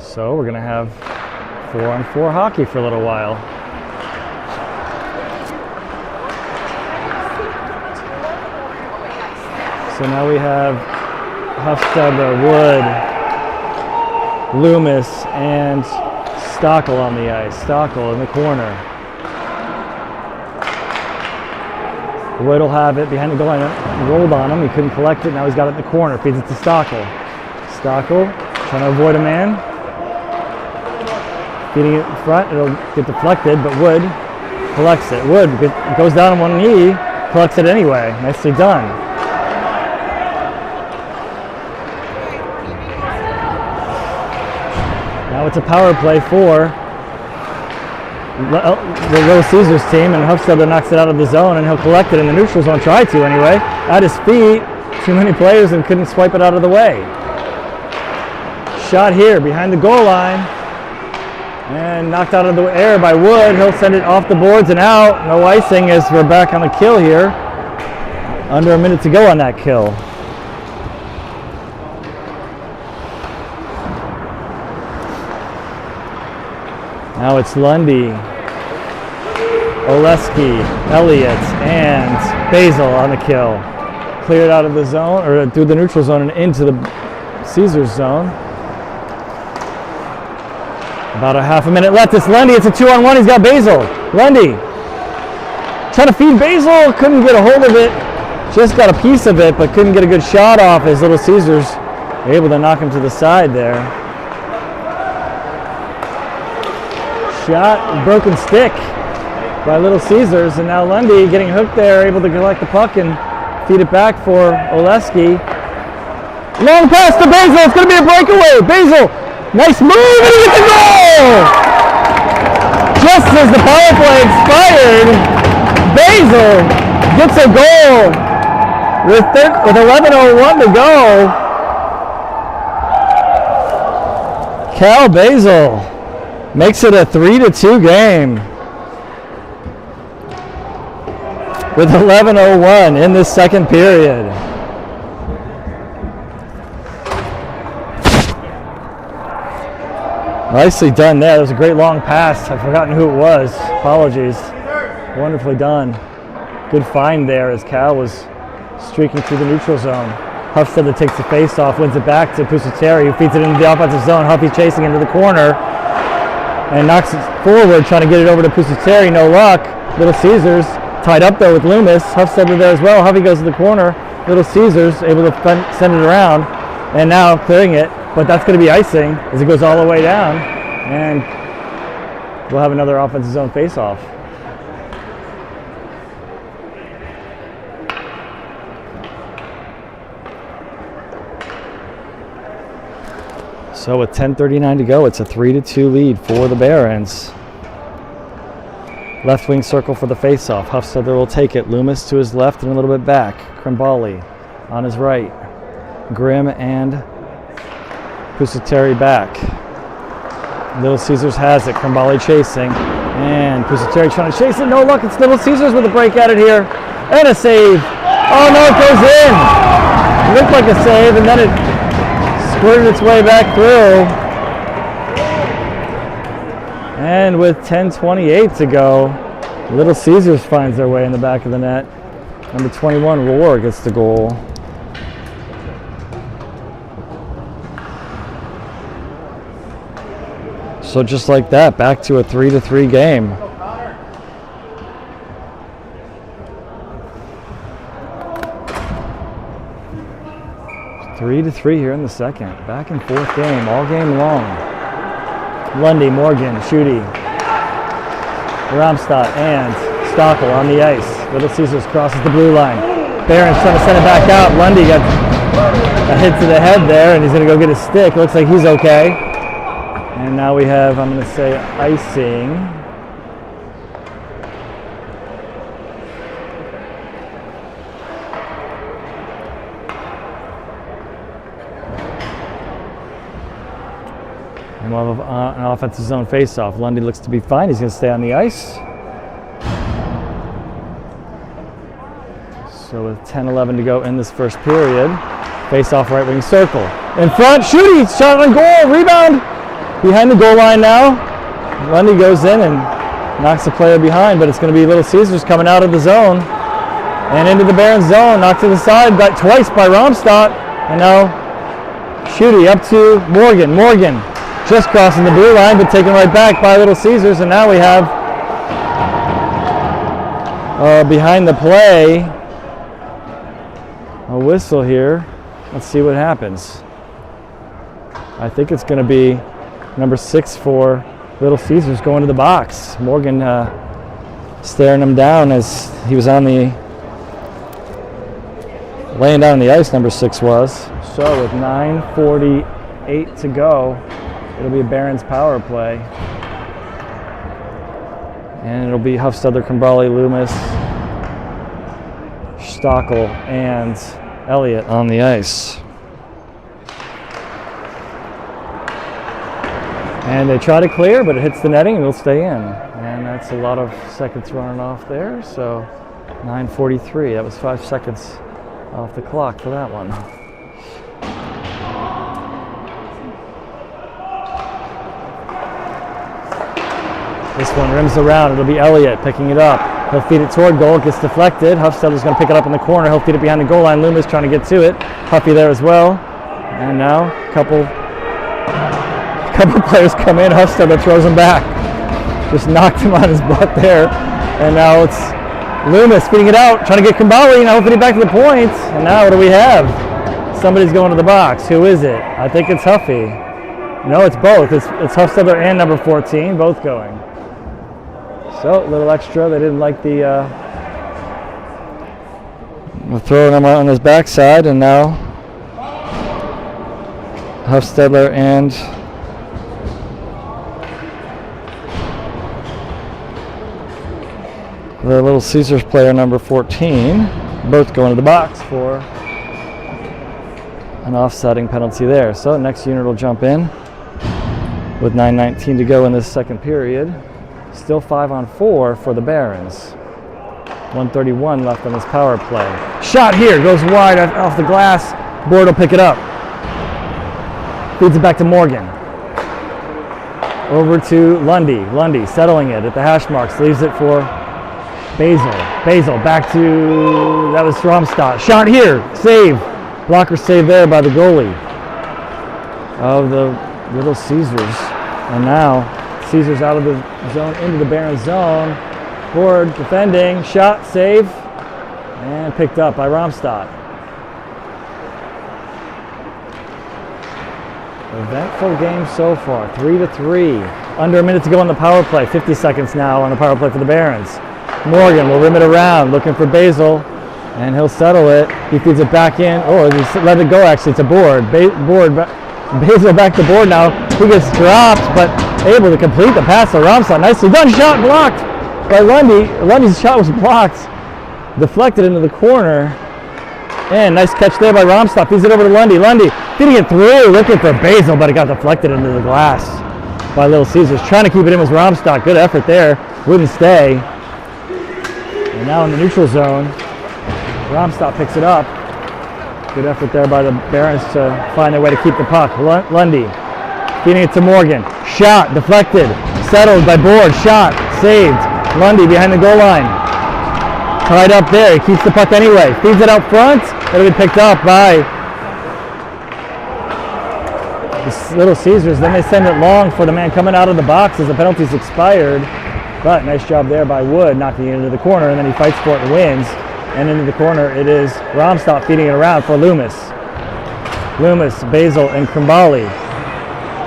So we're going to have 4-on-4 hockey for a little while. So now we have Hufstede, Wood, Loomis, and Stockel on the ice. Stockel in the corner. Wood will have it behind the goal line. Rolled on him. He couldn't collect it. Now he's got it in the corner. Feeds it to Stockel. Stockel trying to avoid a man. Feeding it in front. It'll get deflected, but Wood collects it. Wood goes down on one knee. Collects it anyway. Nicely done. Now it's a power play for the Little Caesars team, and Hufstede knocks it out of the zone, and he'll collect it in the neutral zone, try to anyway. At his feet, too many players and couldn't swipe it out of the way. Shot here behind the goal line, and knocked out of the air by Wood. He'll send it off the boards and out. No icing as we're back on the kill here. Under a minute to go on that kill. Now it's Lundy, Oleski, Elliott, and Basil on the kill. Cleared out of the zone, or through the neutral zone and into the Caesars zone. About a half a minute left. It's Lundy. It's a 2-on-1. He's got Basil. Lundy trying to feed Basil. Couldn't get a hold of it. Just got a piece of it, but couldn't get a good shot off as Little Caesars were able to knock him to the side there. Shot, broken stick by Little Caesars, and now Lundy getting hooked there, able to collect the puck and feed it back for Oleski. Long pass to Basil. It's going to be a breakaway. Basil, nice move, and he gets a goal! Just as the power play expired, Basil gets a goal with 11:01 to go. Cal Basil makes it a 3-2 game with 11:01 in this second period. Nicely done there. That was a great long pass. I've forgotten who it was. Apologies. Wonderfully done. Good find there as Cal was streaking through the neutral zone. Hufstede takes the face-off, wins it back to Pusateri, who feeds it into the offensive zone. Huffy chasing into the corner and knocks it forward, trying to get it over to Pusateri. No luck. Little Caesars tied up there with Loomis. Hufstede there as well. Huffy goes to the corner. Little Caesars able to send it around, and now clearing it. But that's going to be icing as it goes all the way down, and we'll have another offensive zone face-off. So with 10:39 to go, it's a 3-2 lead for the Barons. Left wing circle for the face-off. Hufstede will take it. Loomis to his left and a little bit back. Krimbali on his right. Grimm and Pusateri back. Little Caesars has it. Krimbali chasing. And Pusateri trying to chase it. No luck. It's Little Caesars with a break at it here. And a save. Oh no, it goes in. It looked like a save, and then it squirted its way back through. And with 10:28 to go, Little Caesars finds their way in the back of the net. Number 21, Rohr, gets the goal. So just like that, back to a 3-3 game. 3-3 here in the second. Back and forth game, all game long. Lundy, Morgan, Schutte, Ramstadt, and Stockel on the ice. Little Caesars crosses the blue line. Barron's trying to send it back out. Lundy got a hit to the head there, and he's going to go get his stick. Looks like he's okay. And now we have, I'm going to say, icing. And we'll have an offensive zone face-off. Lundy looks to be fine. He's going to stay on the ice. So with 10-11 to go in this first period, face-off right wing circle. In front, Schutte, shot on goal, rebound. Behind the goal line now. Lundy goes in and knocks the player behind, but it's going to be Little Caesars coming out of the zone and into the Barons zone. Knocked to the side twice by Ramstadt. And now Schutte up to Morgan. Morgan just crossing the blue line, but taken right back by Little Caesars. And now we have behind the play a whistle here. Let's see what happens. I think it's going to be number 6 for Little Caesars going to the box. Morgan staring him down as he was laying down on the ice, number 6 was. So with 9:48 to go, it'll be a Barons power play. And it'll be Hufstedler, Kimbrali, Loomis, Stockel, and Elliott on the ice. And they try to clear, but it hits the netting and it'll stay in. And that's a lot of seconds running off there. So 9:43, that was 5 seconds off the clock for that one. This one rims around. It'll be Elliott picking it up. He'll feed it toward goal. It gets deflected. Hufstedler's going to pick it up in the corner. He'll feed it behind the goal line. Loomis trying to get to it. Huffy there as well. And now a couple players come in. Hufstedler throws him back. Just knocked him on his butt there. And now it's Loomis feeding it out, trying to get Kimbrali. Now he'll feed it back to the point. And now what do we have? Somebody's going to the box. Who is it? I think it's Huffy. No, it's both. It's Hufstedler and number 14, both going. So a little extra. They didn't like the throwing him out on his backside, and now Hufstedler and the Little Caesars player, number 14, both going to the box for an offsetting penalty there. So next unit will jump in with 9:19 to go in this second period. Still 5-on-4 for the Barons. 1:31 left on this power play. Shot here, goes wide off the glass. Board will pick it up. Feeds it back to Morgan. Over to Lundy. Lundy settling it at the hash marks. Leaves it for Basil. Basil back to, that was Ramstadt. Shot here, save. Blocker save there by the goalie of the Little Caesars. And now Caesars out of the zone into the Barons zone. Board defending, shot, save, and picked up by Ramstadt. Eventful game so far, 3-3. Under a minute to go on the power play. 50 seconds now on the power play for the Barons. Morgan will rim it around, looking for Basil, and he'll settle it. He feeds it back in. Oh, he let it go actually. It's a board. Basil back to board now. He gets dropped, but able to complete the pass to Ramstadt. Nicely done. Shot blocked by Lundy. Lundy's shot was blocked. Deflected into the corner. And nice catch there by Ramstadt. Feeds it over to Lundy. Lundy feeding it through, looking for Basil, but it got deflected into the glass by Little Caesars. Trying to keep it in with Ramstadt. Good effort there. Wouldn't stay. And now in the neutral zone, Ramstadt picks it up. Good effort there by the Barons to find their way to keep the puck. Lundy feeding it to Morgan. Shot, deflected, settled by Board. Shot, saved. Lundy behind the goal line. Tied up there. He keeps the puck anyway. Feeds it out front. It'll be picked up by the Little Caesars. Then they send it long for the man coming out of the box as the penalty's expired. But nice job there by Wood, knocking it into the corner, and then he fights for it and wins. And into the corner, it is Ramstadt feeding it around for Loomis. Loomis, Basil, and Krimbali.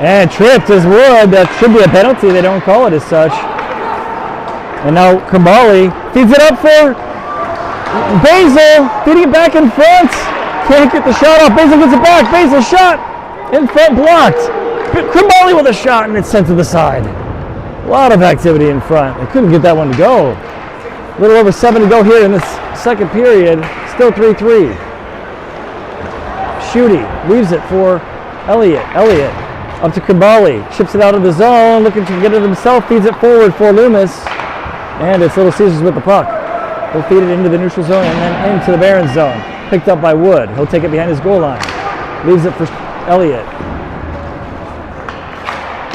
And tripped is Wood. That should be a penalty. They don't call it as such. And now Krimbali feeds it up for Basil. Feeding it back in front. Can't get the shot off. Basil gets it back. Basil shot. In front blocked. Krimbali with a shot, and it's sent to the side. A lot of activity in front. They couldn't get that one to go. A little over 7 to go here in this second period. Still 3-3. Schutte leaves it for Elliott. Elliott up to Krimbali. Chips it out of the zone. Looking to get it himself. Feeds it forward for Loomis. And it's Little Ceasars with the puck. He'll feed it into the neutral zone and then into the Barons zone. Picked up by Wood. He'll take it behind his goal line. Leaves it for Elliott.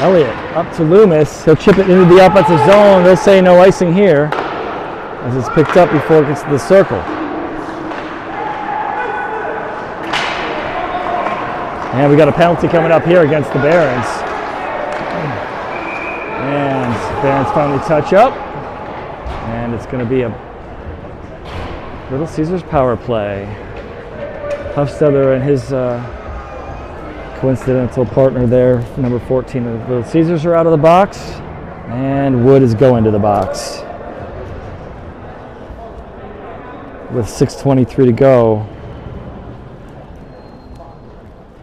Elliott up to Loomis. He'll chip it into the offensive zone. They'll say no icing here as it's picked up before it gets to the circle. And we got a penalty coming up here against the Barons. And Barons finally touch up. And it's going to be a Little Ceasars power play. Hufstedler and his coincidental partner there, number 14 of the Little Ceasars, are out of the box. And Wood is going to the box. With 6:23 to go,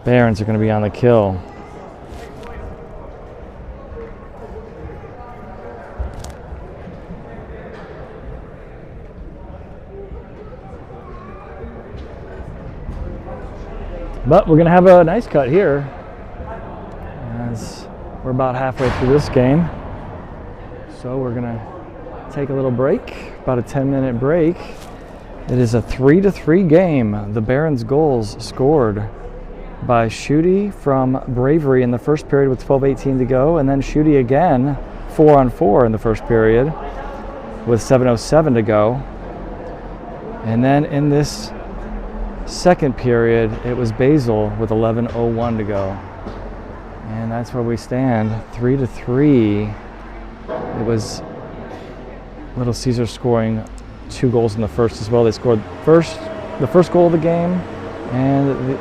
Barons are going to be on the kill. But we're going to have a nice cut here as we're about halfway through this game. So we're going to take a little break, about a 10-minute break. It is a 3-3 game. The Barons goals scored by Schutte from Bravery in the first period with 12:18 to go, and then Schutte again 4-on-4 in the first period with 7:07 to go. And then in this second period, it was Basil with 11:01 to go. And that's where we stand, 3-3. It was Little Ceasars scoring 2 goals in the first as well. They scored the first goal of the game and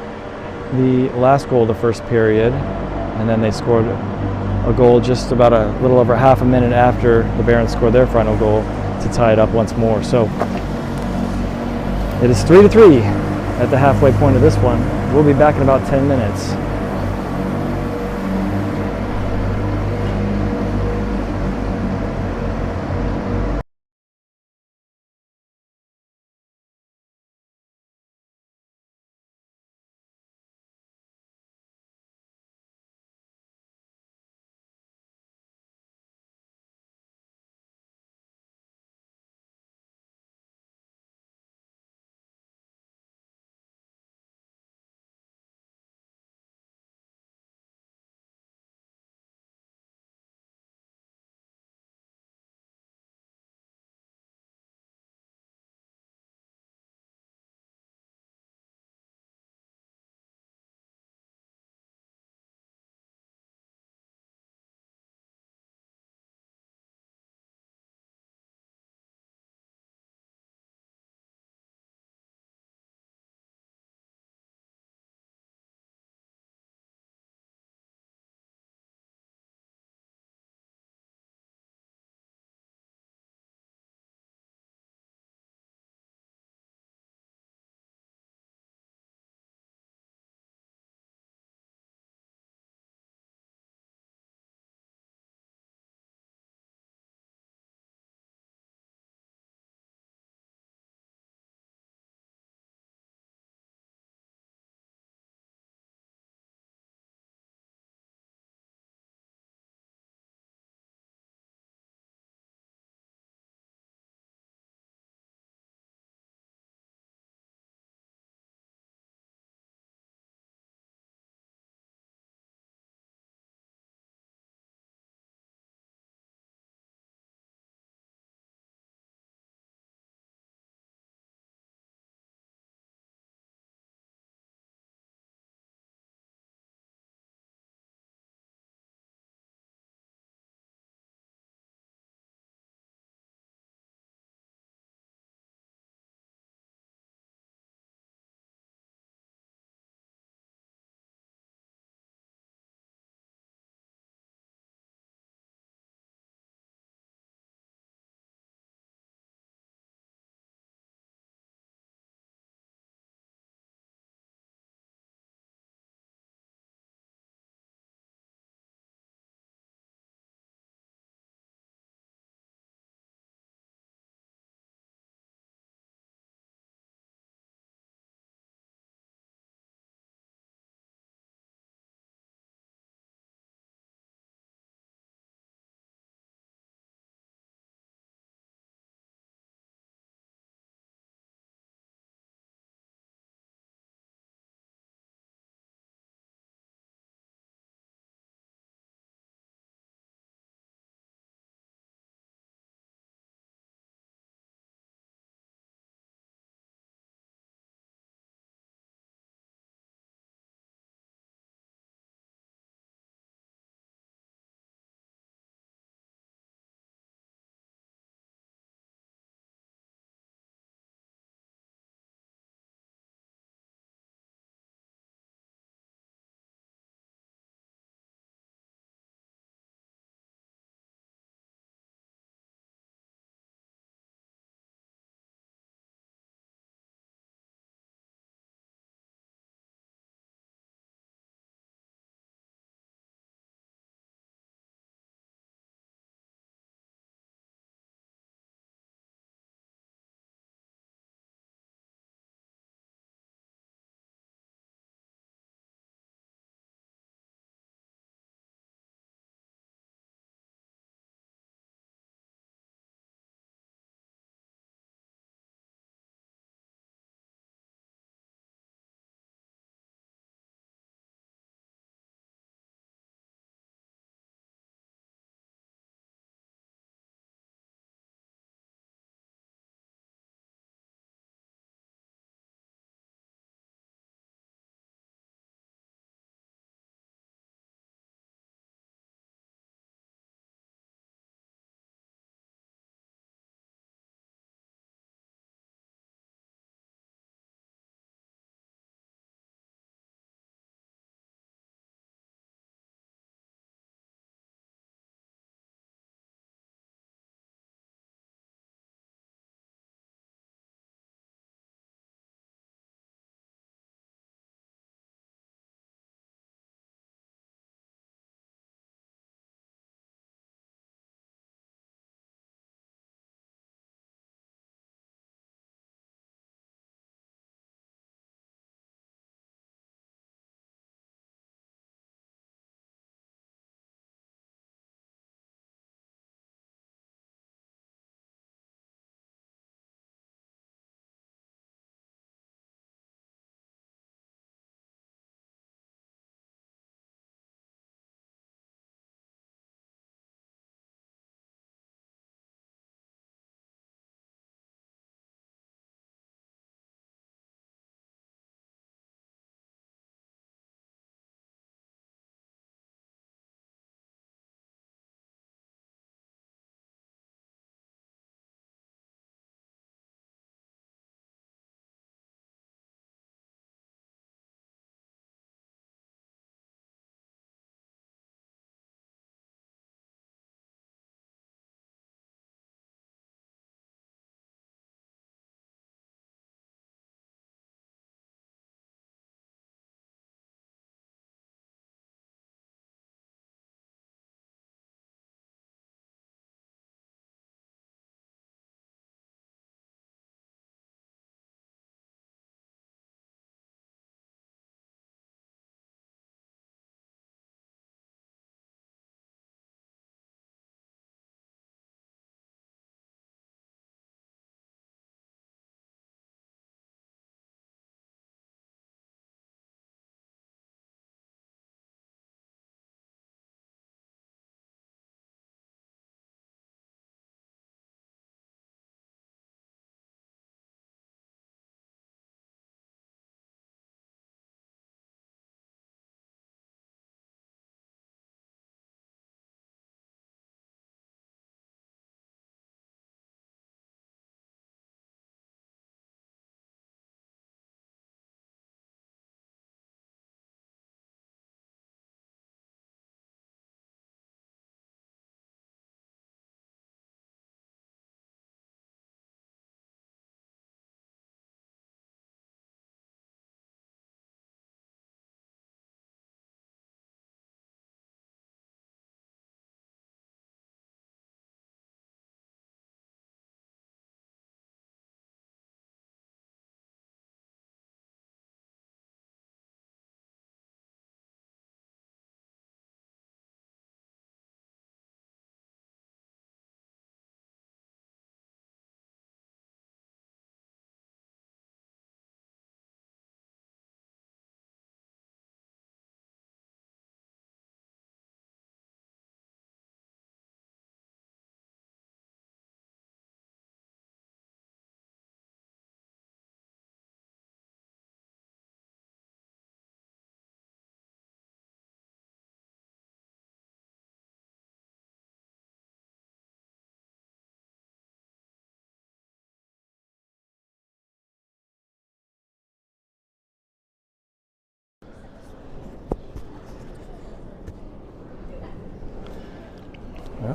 the last goal of the first period, and then they scored a goal just about a little over half a minute after the Barons scored their final goal to tie it up once more. So it is 3-3 at the halfway point of this one. We'll be back in about 10 minutes.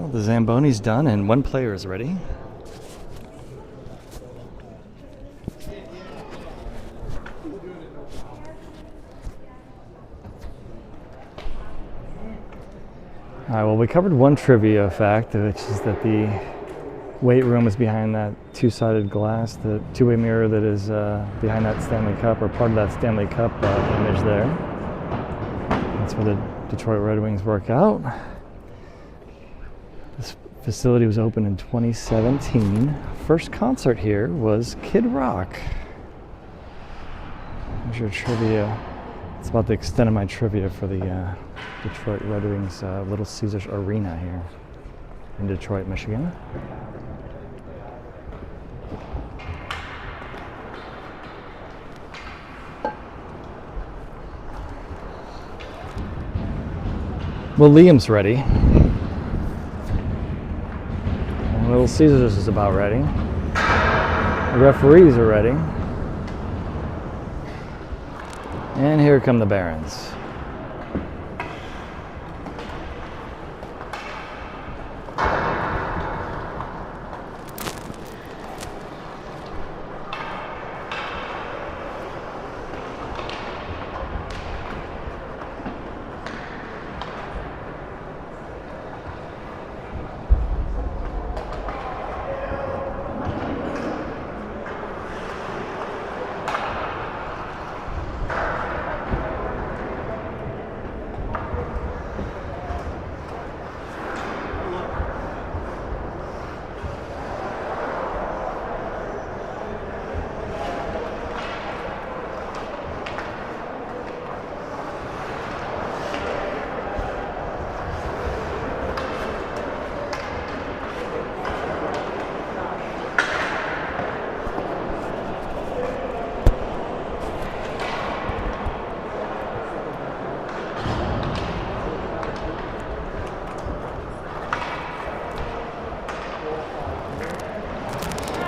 Well, the Zamboni's done and one player is ready. All right, well, we covered one trivia fact, which is that the weight room is behind that two-sided glass, the two-way mirror that is behind that Stanley Cup, or part of that Stanley Cup image there. That's where the Detroit Red Wings work out. This facility was opened in 2017. First concert here was Kid Rock. There's your trivia. It's about the extent of my trivia for the Detroit Red Wings Little Caesars Arena here in Detroit, Michigan. Well, Liam's ready. And Little Caesars is about ready. The referees are ready. And here come the Barons.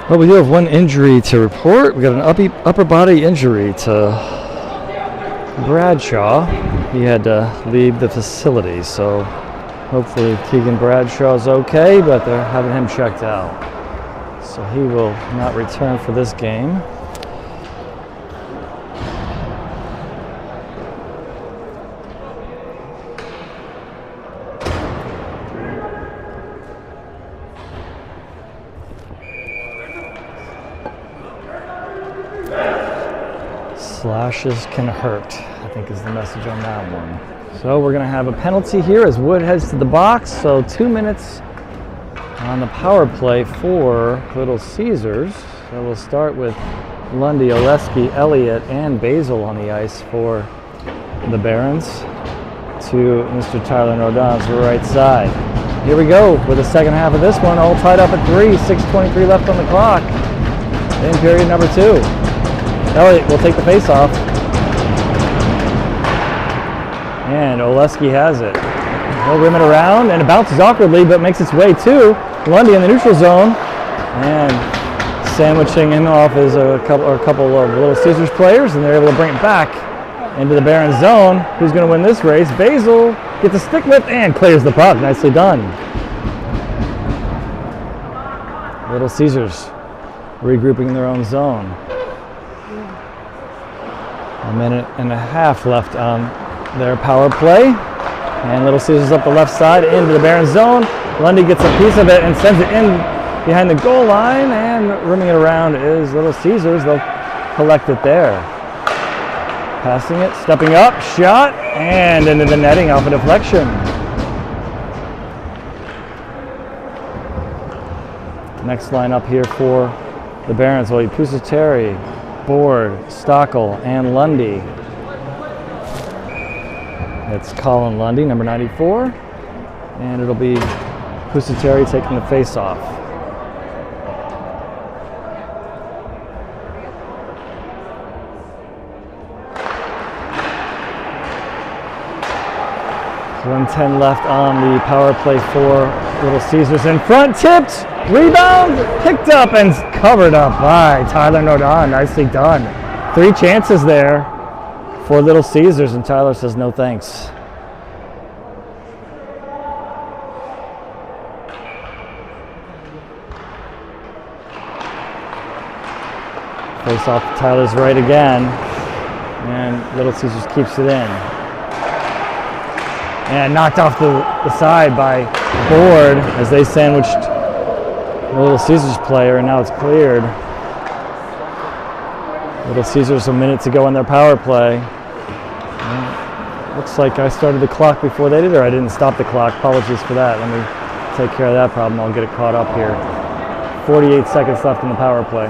Well, we do have one injury to report. We got an upper body injury to Bradshaw. He had to leave the facility, so hopefully Keegan Bradshaw's okay, but they're having him checked out. So he will not return for this game. Slashes can hurt, I think is the message on that one. So we're going to have a penalty here as Wood heads to the box. So 2 minutes on the power play for Little Caesars. So we'll start with Lundy, Oleski, Elliott, and Basil on the ice for the Barons to Mr. Tyler Nordon's right side. Here we go with the second half of this one, all tied up at 3, 6:23 left on the clock in period number 2. Elliott will take the face-off. And Oleski has it. He'll rim it around, and it bounces awkwardly, but makes its way to Lundy in the neutral zone. And sandwiching him off is a couple of Little Caesars players, and they're able to bring it back into the Barons zone. Who's going to win this race? Basil gets a stick lift and clears the puck. Nicely done. Little Caesars regrouping in their own zone. A minute and a half left on their power play. And Little Caesars up the left side into the Barons zone. Lundy gets a piece of it and sends it in behind the goal line. And rimming it around is Little Caesars. They'll collect it there. Passing it, stepping up, shot, and into the netting off a deflection. Next line up here for the Barons will be Pusateri, Board, Stockel, and Lundy. It's Colin Lundy, number 94, and it'll be Pusateri taking the face-off. .110 left on the power play for Little Caesars. In front, tipped, rebound, picked up, and covered up by Tyler Nordon. Nicely done. 3 chances there for Little Caesars, and Tyler says no thanks. Face off to Tyler's right again. And Little Caesars keeps it in. And knocked off the side by Board as they sandwiched the Little Caesars player, and now it's cleared. Little Caesars a minute to go on their power play. Looks like I started the clock before they did, or I didn't stop the clock. Apologies for that. Let me take care of that problem. I'll get it caught up here. 48 seconds left in the power play.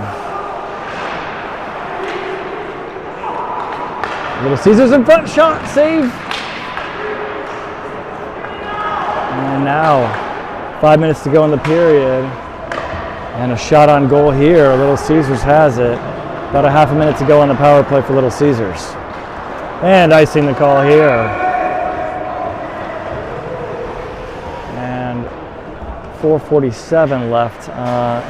Little Caesars in front, shot, save. And now 5 minutes to go in the period. And a shot on goal here. Little Caesars has it. About a half a minute to go on the power play for Little Caesars. And icing the call here. And 4:47 left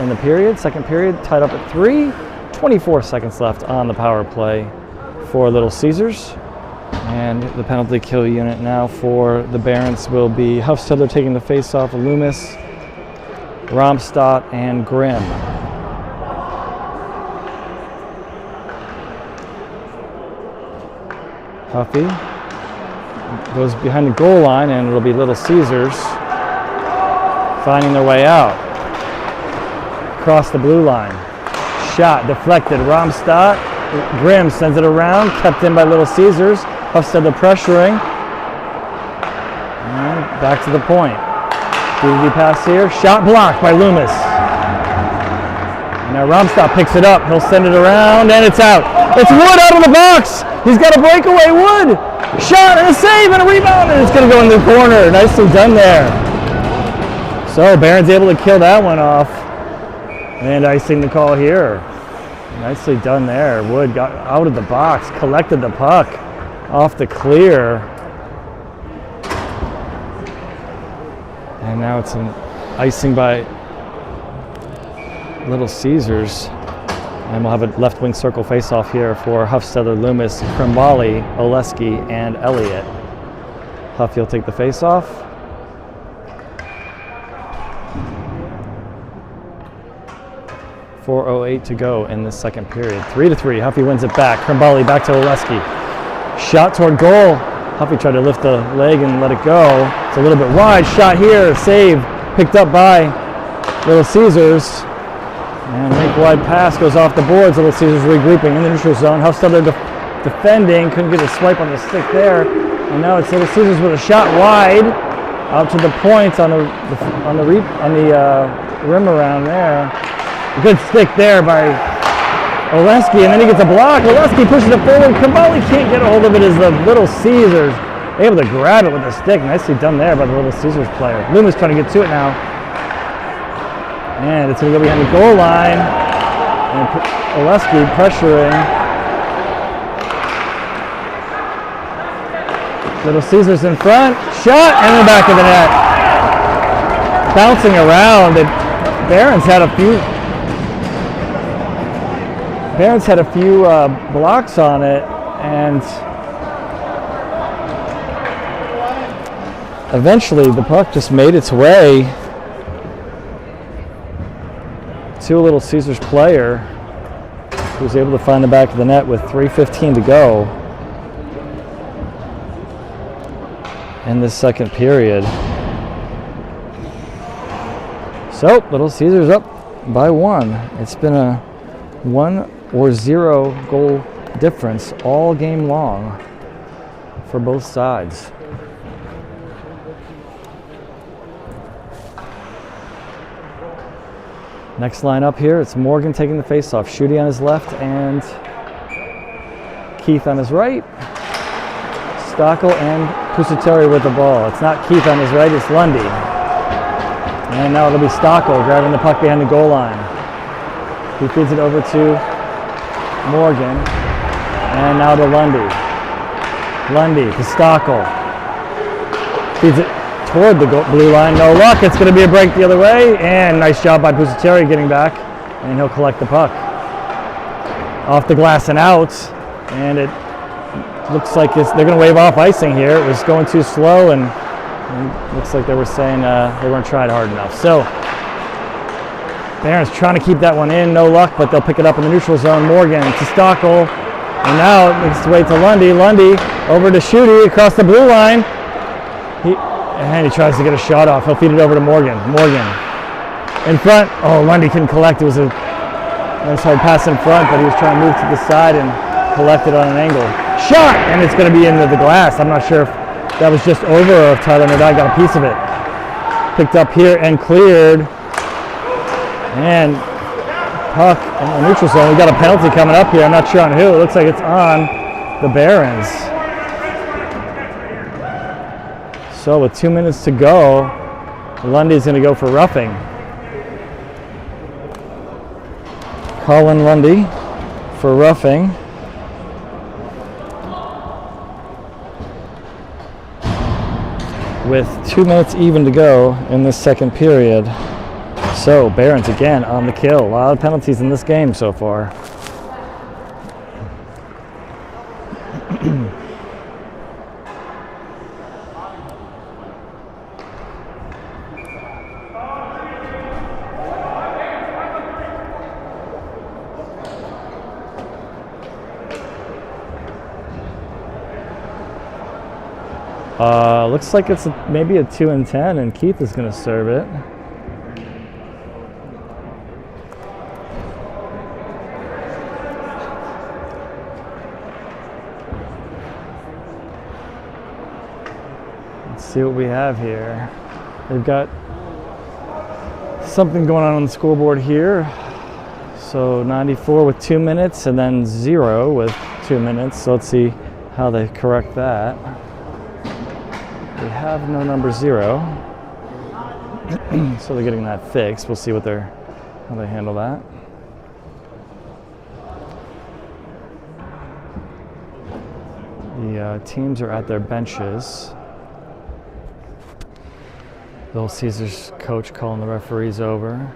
in the period. Second period, tied up at 3. 24 seconds left on the power play for Little Caesars. And the penalty kill unit now for the Barons will be Huffstedler taking the face-off, Loomis, Romstadt, and Grimm. Huffy goes behind the goal line, and it'll be Little Caesars finding their way out. Across the blue line. Shot deflected. Romstadt. Grimm sends it around, kept in by Little Caesars. Huffstedler pressuring. And back to the point. DDD pass here. Shot blocked by Loomis. And now Romstadt picks it up. He'll send it around, and it's out. It's Wood out of the box. He's got a breakaway. Wood. Shot and a save and a rebound, and it's going to go in the corner. Nicely done there. So Barron's able to kill that one off. And icing the call here. Nicely done there. Wood got out of the box, collected the puck off the clear. And now it's an icing by Little Caesars. And we'll have a left wing circle face-off here for Huffstedler, Loomis, Krimbali, Oleski, and Elliott. Huffy will take the face-off. .408 to go in this second period. 3-3. Huffy wins it back. Krimbali back to Oleski. Shot toward goal. Huffy tried to lift the leg and let it go. It's a little bit wide. Shot here. Save. Picked up by Little Caesars. And make wide pass goes off the boards. Little Caesars regrouping in the neutral zone. Huffstedler defending. Couldn't get a swipe on the stick there. And now it's Little Caesars with a shot wide out to the point on the rim around there. Good stick there by Oleski, and then he gets a block. Oleski pushes it forward. Krimbali can't get a hold of it as the Little Caesars able to grab it with a stick. Nicely done there by the Little Caesars player. Loomis trying to get to it now. And it's going to go behind the goal line. And Oleski pressuring. Little Caesars in front. Shot, and in the back of the net. Bouncing around. Barons had a few blocks on it, and eventually the puck just made its way to a Little Caesars player who was able to find the back of the net with 3:15 to go in this second period. So Little Caesars up by 1. It's been a 1 or 0 goal difference all game long for both sides. Next line up here, it's Morgan taking the face-off. Schutte on his left and Keith on his right. Stockel and Pusateri with the ball. It's not Keith on his right, it's Lundy. And now it'll be Stockel grabbing the puck behind the goal line. He feeds it over to Morgan, and now to Lundy. Lundy to Stockel. Feeds it toward the blue line. No luck. It's going to be a break the other way, and nice job by Pusateri getting back, and he'll collect the puck. Off the glass and out, and it looks like they're going to wave off icing here. It was going too slow, and it looks like they were saying they weren't trying hard enough. So Barron's trying to keep that one in, no luck, but they'll pick it up in the neutral zone. Morgan to Stockel, and now it makes its way to Lundy. Lundy over to Schutte across the blue line. He tries to get a shot off. He'll feed it over to Morgan. Morgan in front. Oh, Lundy couldn't collect. It was a nice hard pass in front, but he was trying to move to the side and collect it on an angle. Shot! And it's going to be into the glass. I'm not sure if that was just over or if Tyler Nordai got a piece of it. Picked up here and cleared. And puck in the neutral zone. We got a penalty coming up here. I'm not sure on who. It looks like it's on the Barons. So with 2 minutes to go, Lundy's going to go for roughing. Colin Lundy for roughing. With 2 minutes even to go in this second period. So Barons again on the kill. A lot of penalties in this game so far. Looks like it's maybe a 2 and 10, and Keith is going to serve it. Let's see what we have here. They've got something going on the scoreboard here. So 94 with 2 minutes, and then 0 with 2 minutes. So let's see how they correct that. They have no number 0, so they're getting that fixed. We'll see how they handle that. The teams are at their benches. Little Caesars coach calling the referees over.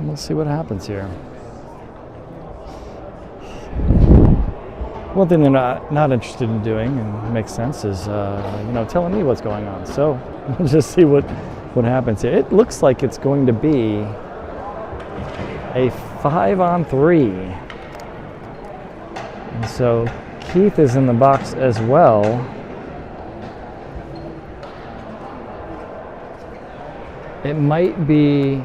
We'll see what happens here. One thing they're not interested in doing, and makes sense, is telling me what's going on. So we'll just see what happens here. It looks like it's going to be a 5-on-3, and so Keith is in the box as well. It might be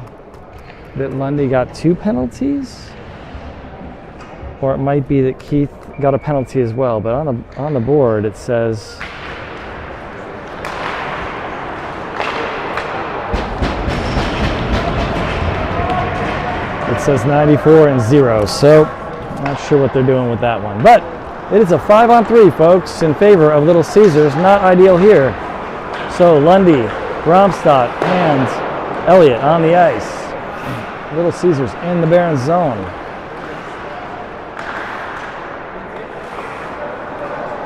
that Lundy got 2 penalties, or it might be that Keith got a penalty as well. But on the board it says It says 94 and 0, so not sure what they're doing with that one. But it is a 5-on-3, folks, in favor of Little Caesars. Not ideal here. So Lundy, Bromstad, and Elliott on the ice. Little Caesars in the Barons zone.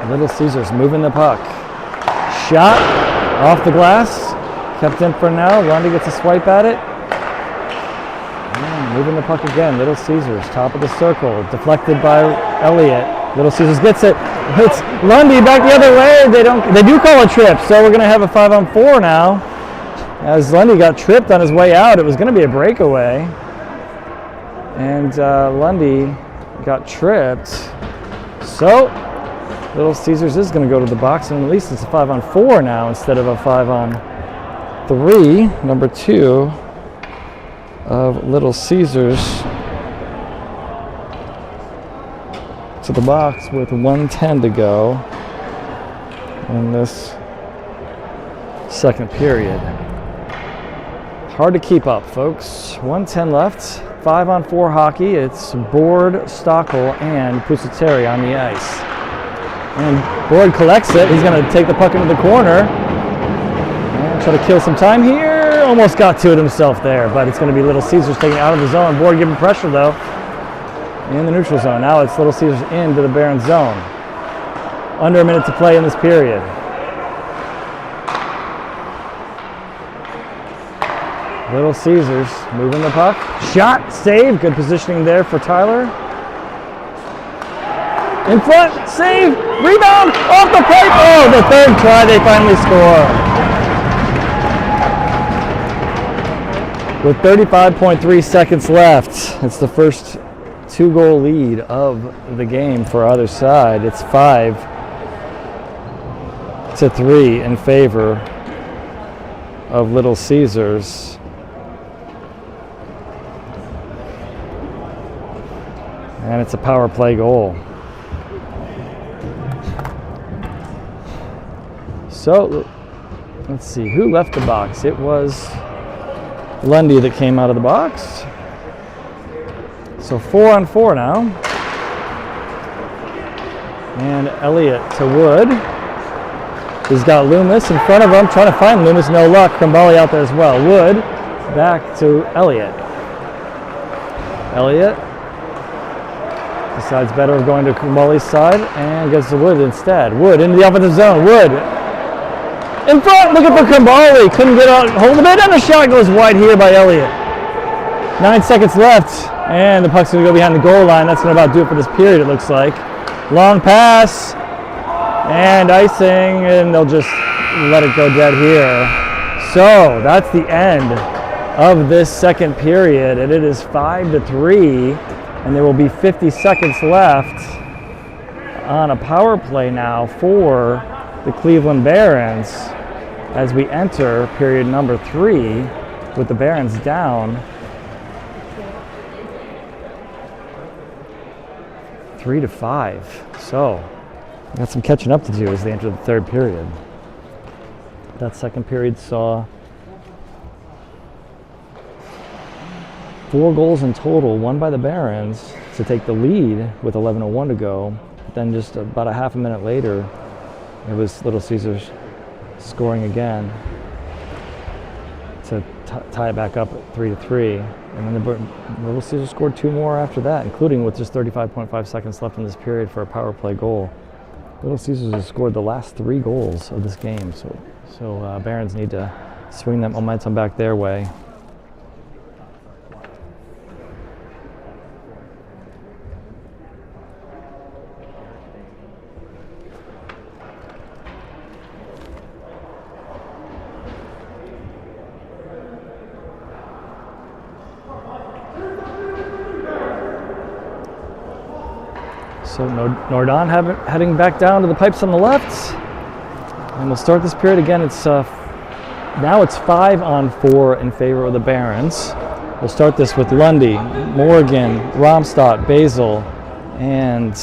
Little Caesars moving the puck. Shot off the glass. Kept in for now. Lundy gets a swipe at it. And moving the puck again. Little Caesars, top of the circle. Deflected by Elliott. Little Caesars gets it. Hits Lundy back the other way. They do call a trip, so we're going to have a 5-on-4 now. As Lundy got tripped on his way out, it was going to be a breakaway. And Lundy got tripped. So Little Caesars is going to go to the box, and at least it's a 5-on-4 now instead of a 5-on-3. Number 2 of Little Caesars to the box with 1:10 to go in this second period. Hard to keep up, folks. 1:10 left. 5-on-4 hockey. It's Board, Stockel, and Pusateri on the ice. And Board collects it. He's going to take the puck into the corner and try to kill some time here. Almost got to it himself there, but it's going to be Little Caesars taking it out of the zone. Board giving pressure, though, in the neutral zone. Now it's Little Caesars into the Barons zone. Under a minute to play in this period. Little Caesars moving the puck. Shot, save, good positioning there for Tyler. In front, save, rebound, off the pipe. Oh, the third try, they finally score. With 35.3 seconds left, it's the first 2-goal lead of the game for either side. It's 5-3 in favor of Little Caesars. And it's a power play goal. So, let's see, who left the box? It was Lundy that came out of the box. So 4-on-4 now. And Elliott to Wood. He's got Loomis in front of him, trying to find Loomis, no luck. Krumbali out there as well. Wood back to Elliott. Elliott decides better of going to Krumbali's side and gets to Wood instead. Wood into the offensive zone. Wood in front, looking for Krumbali. Couldn't get a hold of it, and the shot goes wide here by Elliott. 9 seconds left, and the puck's going to go behind the goal line. That's going to about do it for this period, it looks like. Long pass, and icing, and they'll just let it go dead here. So that's the end of this second period, and it is 5-3, and there will be 50 seconds left on a power play now for the Cleveland Barons as we enter period number 3 with the Barons down 3-5. So got some catching up to do as they enter the third period. That second period saw 4 goals in total, one by the Barons to take the lead with 11:01 to go. Then just about a half a minute later, it was Little Caesars scoring again to tie it back up at 3-3. And then the Little Caesars scored 2 more after that, including with just 35.5 seconds left in this period for a power play goal. Little Caesars has scored the last 3 goals of this game, so Barons need to swing that momentum back their way. So Nordon heading back down to the pipes on the left. And we'll start this period again. It's now it's 5-on-4 in favor of the Barons. We'll start this with Lundy, Morgan, Romstadt, Basil, and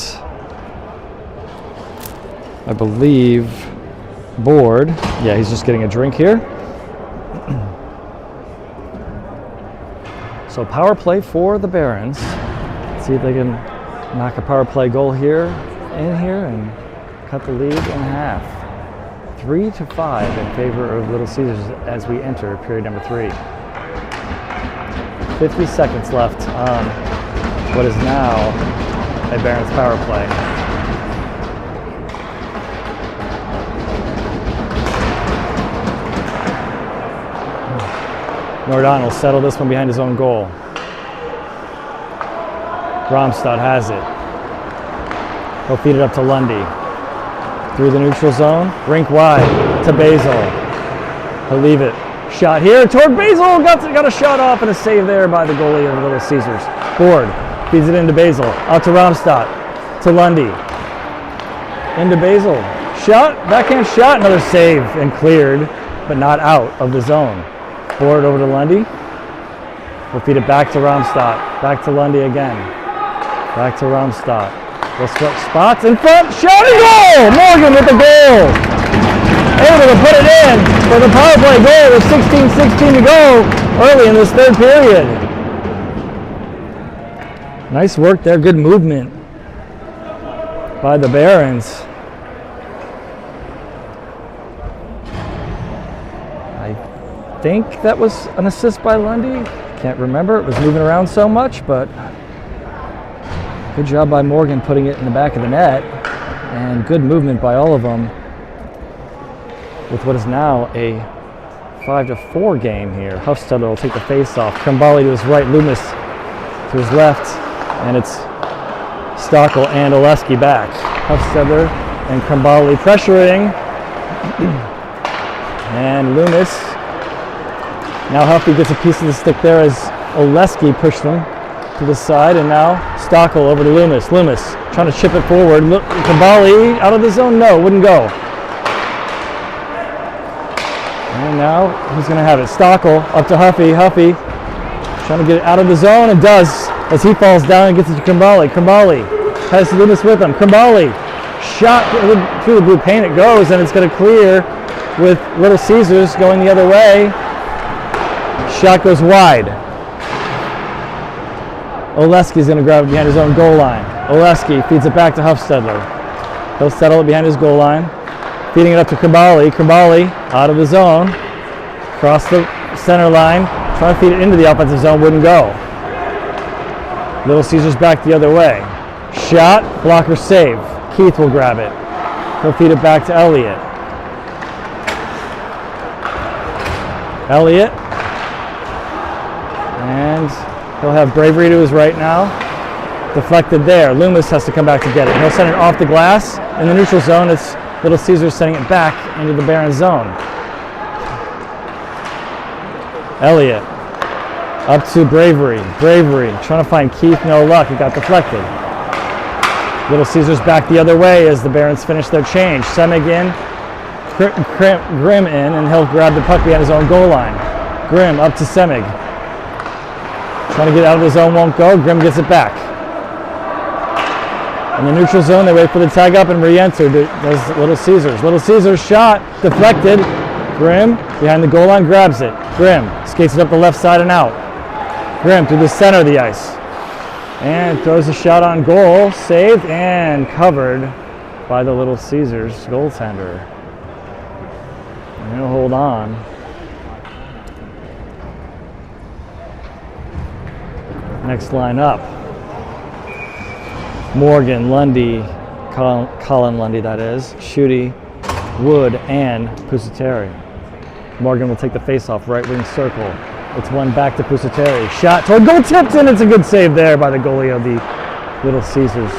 I believe Board. Yeah, he's just getting a drink here. So power play for the Barons. Let's see if they can knock a power play goal here and cut the lead in half. 3-5 in favor of Little Caesars as we enter period number 3. 50 seconds left on what is now a Barons power play. Nordon will settle this one behind his own goal. Romstadt has it. He'll feed it up to Lundy. Through the neutral zone, rink wide to Basil. He'll leave it. Shot here toward Basil. Got a shot off and a save there by the goalie of Little Caesars. Board feeds it into Basil. Out to Romstadt. To Lundy. Into Basil. Shot. Backhand shot. Another save and cleared, but not out of the zone. Board over to Lundy. We'll feed it back to Romstadt. Back to Lundy again. Back to Romstadt. We'll switch spots in front. Shot and goal! Morgan with the goal. Able to put it in for the power play goal with 16:16 to go early in this third period. Nice work there. Good movement by the Barons. I think that was an assist by Lundy. Can't remember. It was moving around so much, but good job by Morgan putting it in the back of the net. And good movement by all of them with what is now a 5-4 game here. Huffstedler will take the face off. Krimbali to his right, Loomis to his left, and it's Stockel and Oleski back. Huffstedler and Krimbali pressuring, and Loomis. Now Huffy gets a piece of the stick there as Oleski pushed him to the side, and now Stockel over to Loomis. Loomis trying to chip it forward. Krimbali out of the zone, no, wouldn't go. And now who's going to have it? Stockel up to Huffy. Huffy trying to get it out of the zone, and does as he falls down and gets it to Krimbali. Krimbali has Loomis with him. Krimbali shot through the blue paint. It goes, and it's going to clear with Little Caesars going the other way. Shot goes wide. Oleski's going to grab it behind his own goal line. Oleski feeds it back to Huffstedler. He'll settle it behind his goal line. Feeding it up to Krimbali. Krimbali out of the zone. Across the center line. Trying to feed it into the offensive zone. Wouldn't go. Little Caesars back the other way. Shot. Blocker save. Keith will grab it. He'll feed it back to Elliott. Elliott. And he'll have Bravery to his right now. Deflected there. Loomis has to come back to get it. He'll send it off the glass. In the neutral zone, it's Little Caesars sending it back into the Baron zone. Elliott up to Bravery. Bravery trying to find Keith, no luck. It got deflected. Little Caesars back the other way as the Barons finish their change. Semig in, Grimm in, and he'll grab the puck behind his own goal line. Grimm up to Semig. Trying to get out of the zone, won't go. Grimm gets it back. In the neutral zone, they wait for the tag up and re-enter. Does Little Caesars. Little Caesars shot, deflected. Grimm behind the goal line grabs it. Grimm skates it up the left side and out. Grimm through the center of the ice. And throws a shot on goal, saved and covered by the Little Caesars goaltender. And he'll hold on. Next line up. Morgan, Lundy, Colin Lundy that is, Schutte, Wood, and Pusateri. Morgan will take the face-off, right wing circle. It's one back to Pusateri. Shot toward goal, tipped in. It's a good save there by the goalie of the Little Caesars.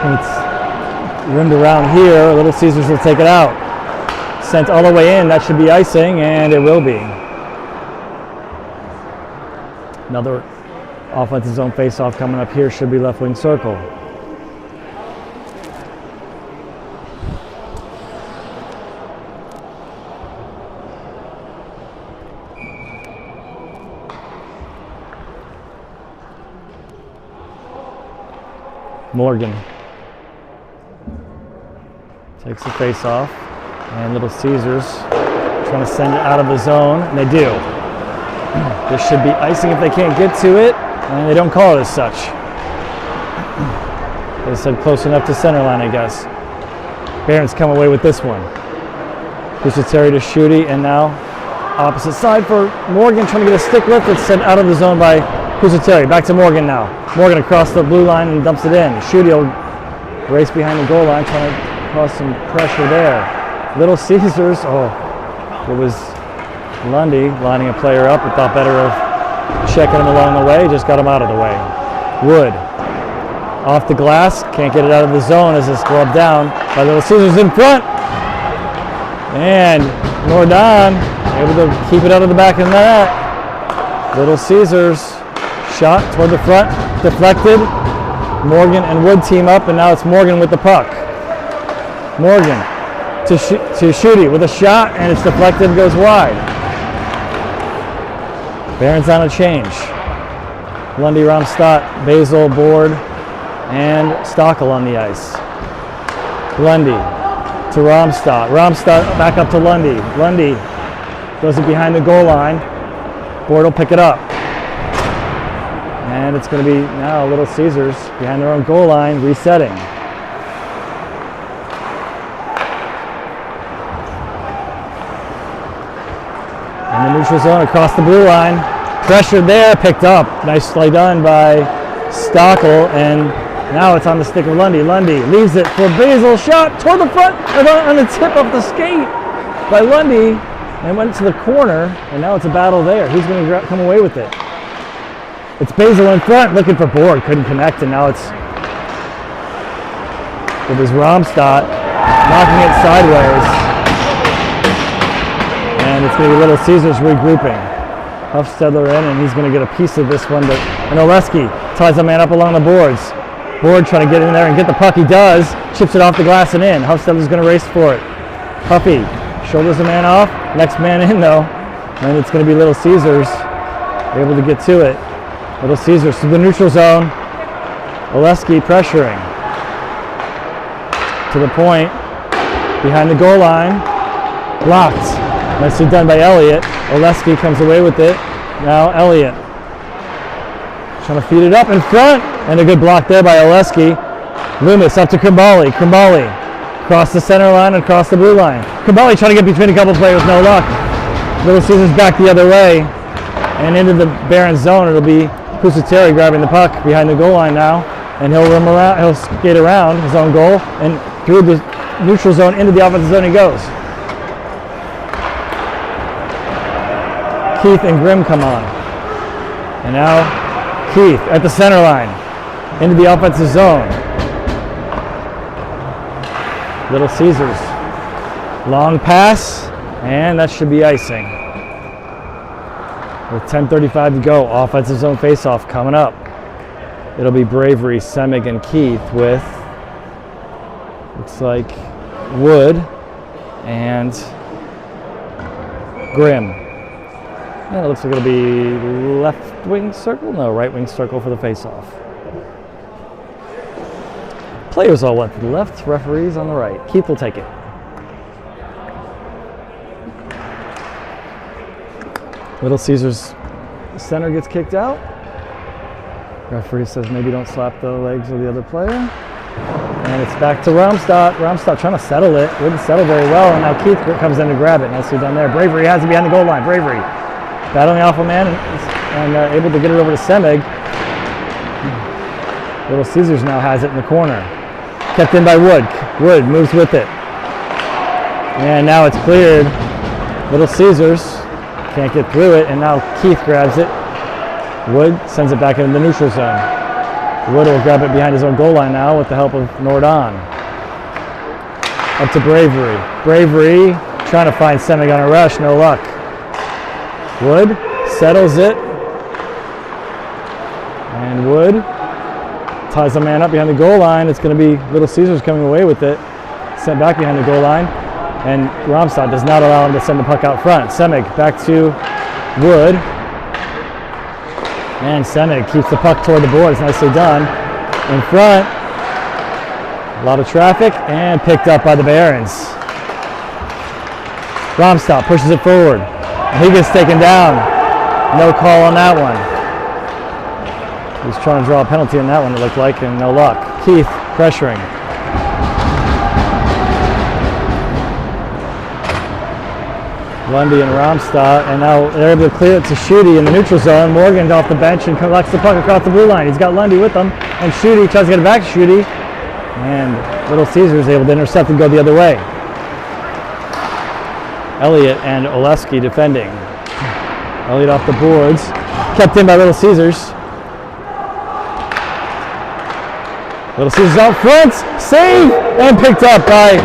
It's rimmed around here. Little Caesars will take it out. Sent all the way in. That should be icing, and it will be. Another offensive zone face-off coming up here, should be left wing circle. Morgan takes the face-off, and Little Caesars trying to send it out of the zone, and they do. This should be icing if they can't get to it, and they don't call it as such. They said close enough to center line, I guess. Barons come away with this one. Pusateri to Schutte, and now opposite side for Morgan, trying to get a stick lift. It's sent out of the zone by Pusateri. Back to Morgan now. Morgan across the blue line and dumps it in. Schutte will race behind the goal line, trying to cause some pressure there. Little Caesars, it was Lundy lining a player up, but thought better of checking him along the way, just got him out of the way. Wood off the glass, can't get it out of the zone as it's gloved down by Little Caesars in front. And Nordon able to keep it out of the back of the net. Little Caesars shot toward the front, deflected. Morgan and Wood team up, and now it's Morgan with the puck. Morgan to Schutte with a shot, and it's deflected, goes wide. Barons on a change. Lundy, Romstadt, Basil, Board, and Stockel on the ice. Lundy to Romstadt. Romstadt back up to Lundy. Lundy goes it behind the goal line. Board will pick it up. And it's going to be now Little Caesars behind their own goal line, resetting. In the neutral zone across the blue line. Pressured there, picked up. Nicely done by Stockel, and Now it's on the stick of Lundy. Lundy leaves it for Basil. Shot toward the front on the tip of the skate by Lundy and went to the corner. And now it's a battle there. Who's going to come away with it? It's Basil in front looking for board. Couldn't connect, and now it's with his Romstadt knocking it sideways. And it's going to be Little Caesars regrouping. Huffstedler in, and he's going to get a piece of this one. And Oleski ties a man up along the boards. Board trying to get in there and get the puck. He does. Chips it off the glass and in. Huffstedler's going to race for it. Huffy shoulders the man off. Next man in, though. And it's going to be Little Caesars able to get to it. Little Caesars to the neutral zone. Oleski pressuring. To the point. Behind the goal line. Blocked. Nicely done by Elliott. Oleski comes away with it. Now Elliott trying to feed it up in front. And a good block there by Oleski. Loomis up to Krimbali. Krimbali across the center line and across the blue line. Krimbali trying to get between a couple players. No luck. Little Caesars back the other way. And into the Barons zone. It'll be Pusateri grabbing the puck behind the goal line now. And he'll run around. He'll skate around his own goal. And through the neutral zone into the offensive zone he goes. Keith and Grimm come on. And now Keith at the center line into the offensive zone. Little Caesars. Long pass, and that should be icing. With 10:35 to go, offensive zone faceoff coming up. It'll be Bravery, Semig, and Keith with, looks like, Wood and Grimm. And it looks like it'll be left wing circle? No, right wing circle for the face-off. Players all went to the left, referees on the right. Keith will take it. Little Caesars center gets kicked out. Referee says maybe don't slap the legs of the other player. And it's back to Romstadt. Romstadt trying to settle it. Wouldn't settle very well, and now Keith comes in to grab it. Nicely done there. Bravery has it behind the goal line. Bravery battling off a man and able to get it over to Semig. Little Caesars now has it in the corner. Kept in by Wood. Wood moves with it. And now it's cleared. Little Caesars can't get through it, and now Keith grabs it. Wood sends it back into the neutral zone. Wood will grab it behind his own goal line now with the help of Nordon. Up to Bravery. Bravery trying to find Semig on a rush, no luck. Wood settles it. And Wood ties the man up behind the goal line. It's going to be Little Caesars coming away with it. Sent back behind the goal line. And Romstadt does not allow him to send the puck out front. Semig back to Wood. And Semig keeps the puck toward the boards. Nicely done. In front. A lot of traffic. And picked up by the Barons. Romstadt pushes it forward. And he gets taken down. No call on that one. He's trying to draw a penalty on that one, it looked like, and no luck. Keith pressuring. Lundy and Romstadt, and now they're able to clear it to Schutte in the neutral zone. Morgan's off the bench and collects the puck across the blue line. He's got Lundy with him, and Schutte tries to get it back to Schutte, and Little Caesar is able to intercept and go the other way. Elliott and Oleski defending. Elliott off the boards, kept in by Little Caesars. Little Caesars out front, save, and picked up by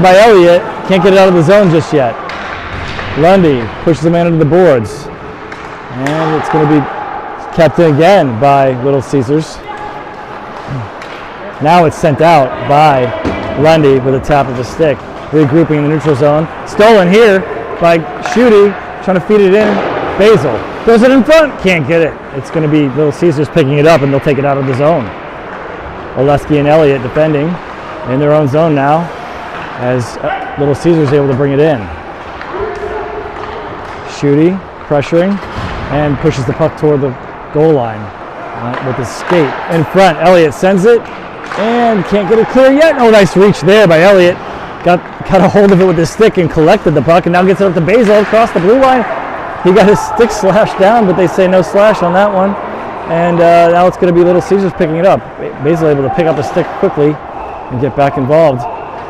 by Elliott. Can't get it out of the zone just yet. Lundy pushes the man into the boards. And it's going to be kept in again by Little Caesars. Now it's sent out by Lundy with a tap of the stick. Regrouping in the neutral zone. Stolen here by Schutte, trying to feed it in. Basil throws it in front, can't get it. It's going to be Little Caesars picking it up, and they'll take it out of the zone. Oleski and Elliott defending in their own zone now, as Little Caesars able to bring it in. Schutte pressuring and pushes the puck toward the goal line with his skate in front. Elliott sends it and can't get it clear yet. Oh, nice reach there by Elliott. Got a hold of it with his stick and collected the puck, and now gets it up to Basil across the blue line. He got his stick slashed down, but they say no slash on that one. And now it's going to be Little Caesars picking it up. Basically able to pick up the stick quickly and get back involved.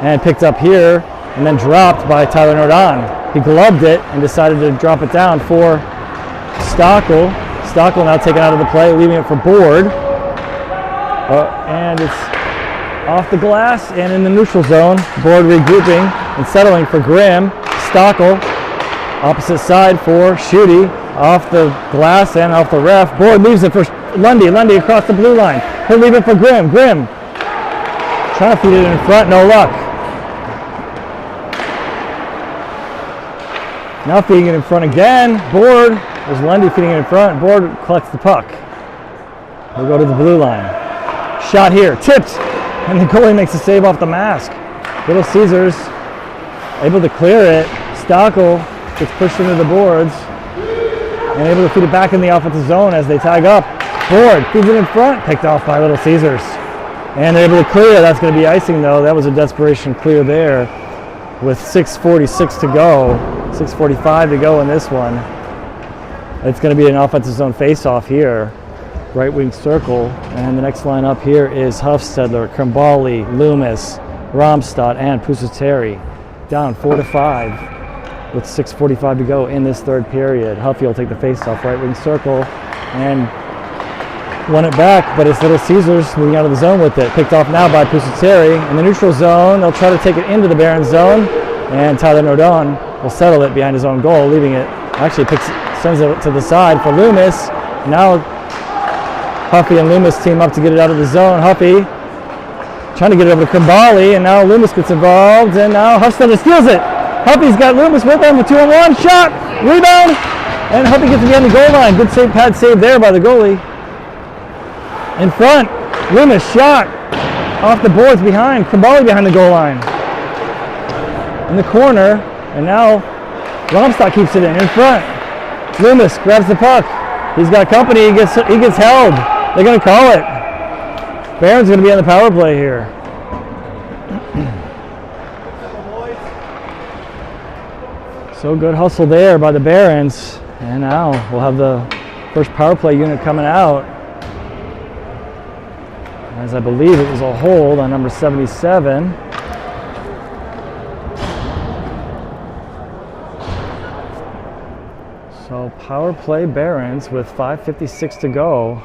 And picked up here and then dropped by Tyler Nordon. He gloved it and decided to drop it down for Stockel. Stockel now taken out of the play, leaving it for Board. And it's off the glass and in the neutral zone. Board regrouping and settling for Grimm. Stockel, opposite side for Schutte. Off the glass and off the ref. Board leaves it for Lundy. Lundy across the blue line. He'll leave it for Grimm. Grimm trying to feed it in front, no luck. Now feeding it in front again. Board, there's Lundy feeding it in front. Board collects the puck. We'll go to the blue line. Shot here, tipped, and the goalie makes a save off the mask. Little Caesars able to clear it. Stockel gets pushed into the boards and able to feed it back in the offensive zone as they tag up. Board feeds it in front, picked off by Little Caesars. And they're able to clear. That's going to be icing though. That was a desperation clear there with 6:46 to go, 6:45 to go in this one. It's going to be an offensive zone face-off here. Right wing circle. And the next line up here is Huffstedler, Krimbali, Loomis, Romstad, and Pusateri. Down 4-5. With 6:45 to go in this third period. Huffy will take the face-off, right wing circle, and won it back, but it's Little Caesars moving out of the zone with it. Picked off now by Pusateri. In the neutral zone, they'll try to take it into the Barons zone, and Tyler Nordon will settle it behind his own goal, leaving it, actually sends it to the side for Loomis. Now Huffy and Loomis team up to get it out of the zone. Huffy trying to get it over to Krimbali, and now Loomis gets involved, and now Huffstedler steals it. Huffy's got Loomis with him, a 2-on-1 shot, rebound, and Huffy gets it behind the goal line. Good save, pad save there by the goalie. In front, Loomis shot off the boards behind, Krimbali behind the goal line. In the corner, and now Romstad keeps it in front. Loomis grabs the puck. He's got company, he gets held. They're going to call it. Barron's going to be on the power play here. So good hustle there by the Barons. And now we'll have the first power play unit coming out. As I believe it was a hold on number 77. So power play Barons with 5:56 to go.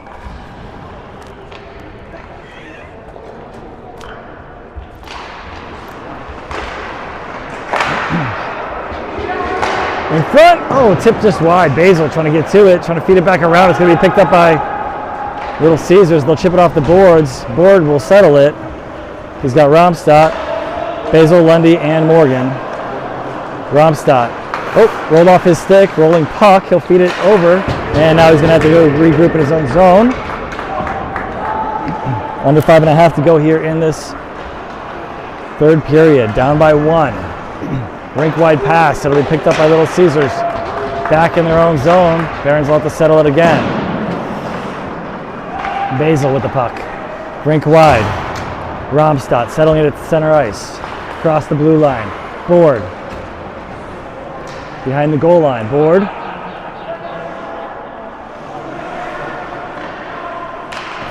In front, oh, tip just wide. Basil trying to get to it, trying to feed it back around. It's going to be picked up by Little Caesars. They'll chip it off the boards. Board will settle it. He's got Romstad, Basil, Lundy, and Morgan. Romstad, oh, rolled off his stick, rolling puck. He'll feed it over, and now he's going to have to go regroup in his own zone. Under 5.5 to go here in this third period. Down by 1. Rink wide pass, it'll be picked up by Little Caesars. Back in their own zone. Barons will have to settle it again. Basil with the puck. Rink wide. Romstad settling it at the center ice. Across the blue line. Board. Behind the goal line. Board.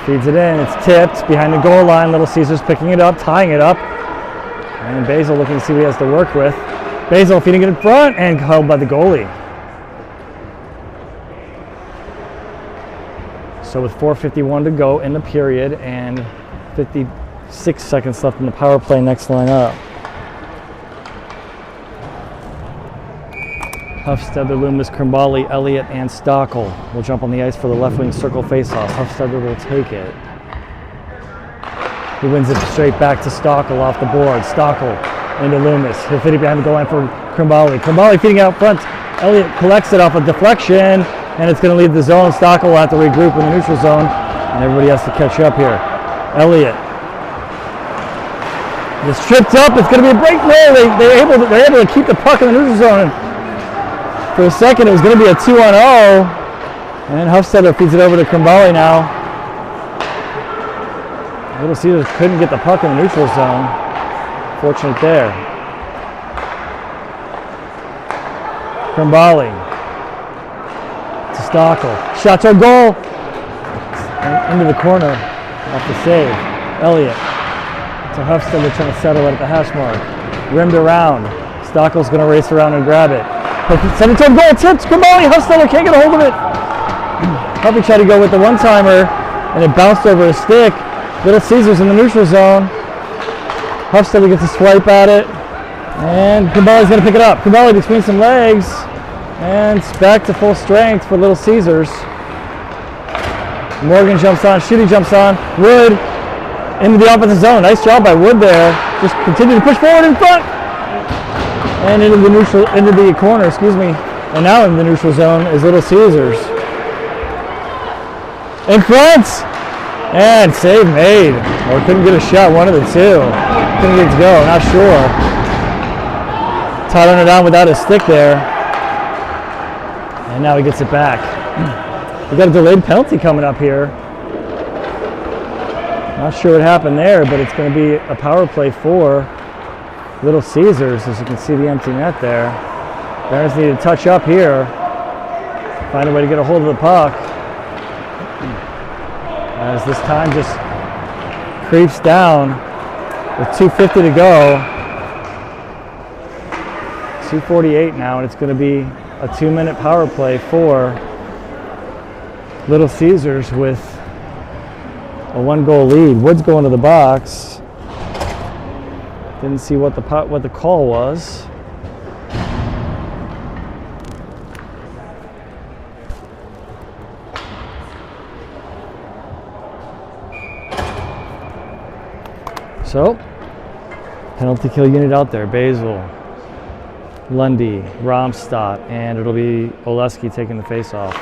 Feeds it in. It's tipped behind the goal line. Little Caesars picking it up, tying it up. And Basil looking to see what he has to work with. Basil feeding it in front and held by the goalie. So with 4:51 to go in the period and 56 seconds left in the power play, next line up. Huffstedler, Loomis, Krimbali, Elliott, and Stockel will jump on the ice for the left wing circle faceoff. Huffstedler will take it. He wins it straight back to Stockel off the board. Stockel into Loomis. He'll feed it behind the goal line for Krimbali. Krimbali feeding out front. Elliott collects it off a deflection, and it's going to leave the zone. Stockel will have to regroup in the neutral zone, and everybody has to catch up here. Elliott just tripped up. It's going to be a break. No, they're able to keep the puck in the neutral zone. For a second, it was going to be a 2-on-0, and Huffstedler feeds it over to Krimbali now. Little Caesars couldn't get the puck in the neutral zone. Fortunate there. Krimbali to Stockel. Shots on goal. And into the corner off the save. Elliott to Huffstiller trying to settle it at the hash mark. Rimmed around. Stockel's going to race around and grab it. Send it to him, goal, tipped, Grimaldi, Huffstiller can't get a hold of it. Huffy tried to go with the one-timer, and it bounced over his stick. Little Caesars in the neutral zone. Huffstiller gets a swipe at it, and Grimaldi's going to pick it up. Grimaldi between some legs, and it's back to full strength for Little Caesars. Morgan jumps on, Shooty jumps on, Wood into the offensive zone. Nice job by Wood there. Just continue to push forward in front. And into the corner, excuse me. And now in the neutral zone is Little Caesars. In front! And save made. Or couldn't get a shot, one of the two. Couldn't get it to go, not sure. Tying it down without a stick there. And now he gets it back. We got a delayed penalty coming up here. Not sure what happened there, but it's going to be a power play for Little Caesars, as you can see the empty net there. Barons need to touch up here. Find a way to get a hold of the puck. As this time just creeps down with 2:50 to go. 2:48 now, and it's going to be a 2-minute power play for Little Caesars with a 1-goal lead. Wood's going to the box. Didn't see what the call was. So, penalty kill unit out there. Basil, Lundy, Romstadt, and it'll be Oleski taking the face-off.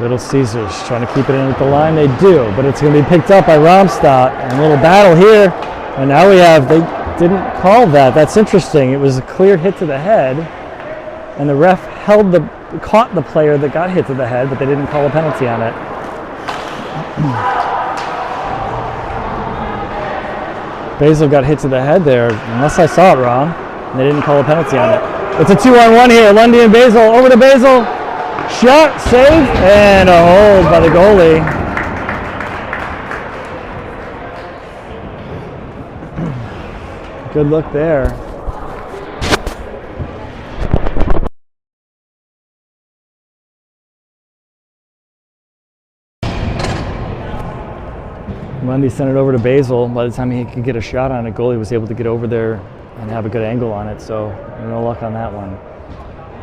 Little Caesars trying to keep it in at the line. They do, but it's going to be picked up by Romstadt. And a little battle here. And now they didn't call that. That's interesting. It was a clear hit to the head. And the ref caught the player that got hit to the head, but they didn't call a penalty on it. Basil got hit to the head there, unless I saw it wrong. And they didn't call a penalty on it. It's a 2-on-1 here. Lundy and Basil. Over to Basil. Shot, save, and a hold by the goalie. Good look there. Lundy sent it over to Basil. By the time he could get a shot on it, goalie was able to get over there and have a good angle on it, so no luck on that one.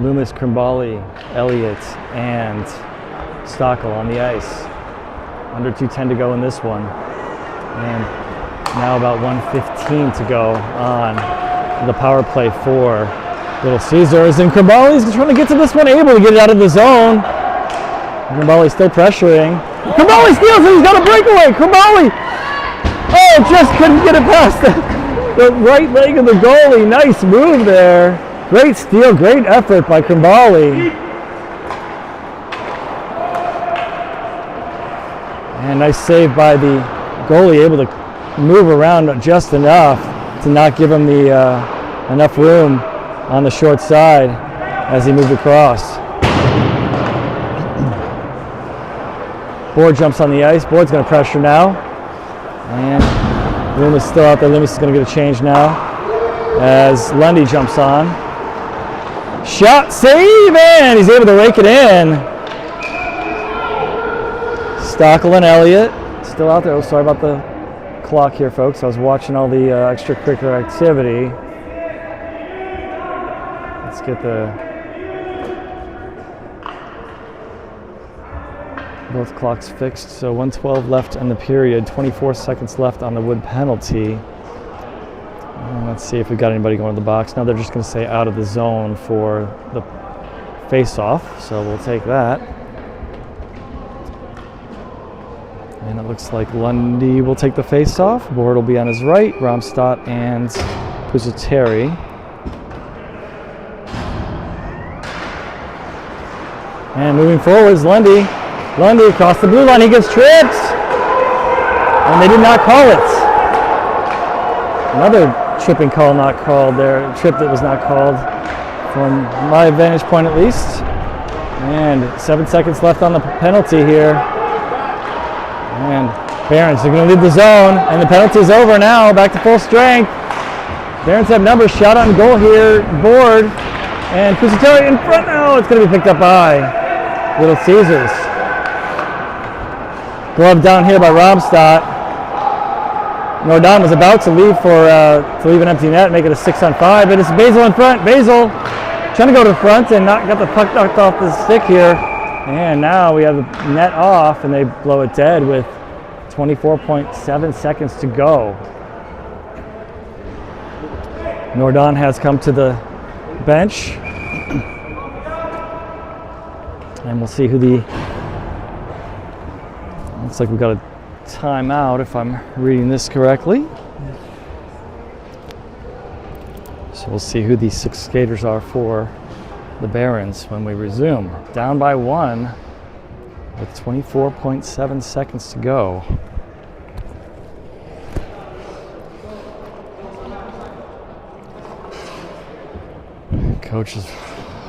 Loomis, Krimbali, Elliott, and Stockel on the ice. Under 2:10 to go in this one. And now about 1:15 to go on the power play for Little Caesars. And Krimbali's trying to get to this one, able to get it out of the zone. Krimbali's still pressuring. Krimbali steals it, he's got a breakaway. Krimbali! Oh, just couldn't get it past the right leg of the goalie. Nice move there. Great steal, great effort by Krimbali. And nice save by the goalie, able to move around just enough to not give him the enough room on the short side as he moved across. Board jumps on the ice. Board's going to pressure now. And Loomis still out there. Loomis is going to get a change now as Lundy jumps on. Shot, save, and he's able to rake it in. Stockel and Elliott still out there. Oh, sorry about the clock here, folks. I was watching all the extracurricular activity. Let's get both clocks fixed. So 1:12 left in the period, 24 seconds left on the Wood penalty. Let's see if we got anybody going to the box. Now they're just going to say out of the zone for the face-off, so we'll take that. And it looks like Lundy will take the face-off. Board will be on his right. Romstadt and Pusateri. And moving forward is Lundy. Lundy across the blue line. He gets tripped. And they did not call it. Another tripping call not called there. Trip that was not called from my vantage point at least. And 7 seconds left on the penalty here. And Barons are going to leave the zone, and the penalty is over now. Back to full strength. Barons have numbers. Shot on goal here. Board. And Pusateri in front now. It's going to be picked up by Little Caesars. Glove down here by Romstadt. Nordon was about to leave to leave an empty net, make it a 6-on-5. It is Basil in front. Basil trying to go to the front and got the puck knocked off the stick here. And now we have the net off, and they blow it dead with 24.7 seconds to go. Nordon has come to the bench. And we'll see who looks like we've got a timeout if I'm reading this correctly. So we'll see who these 6 skaters are for the Barons when we resume. Down by 1 with 24.7 seconds to go. Coach is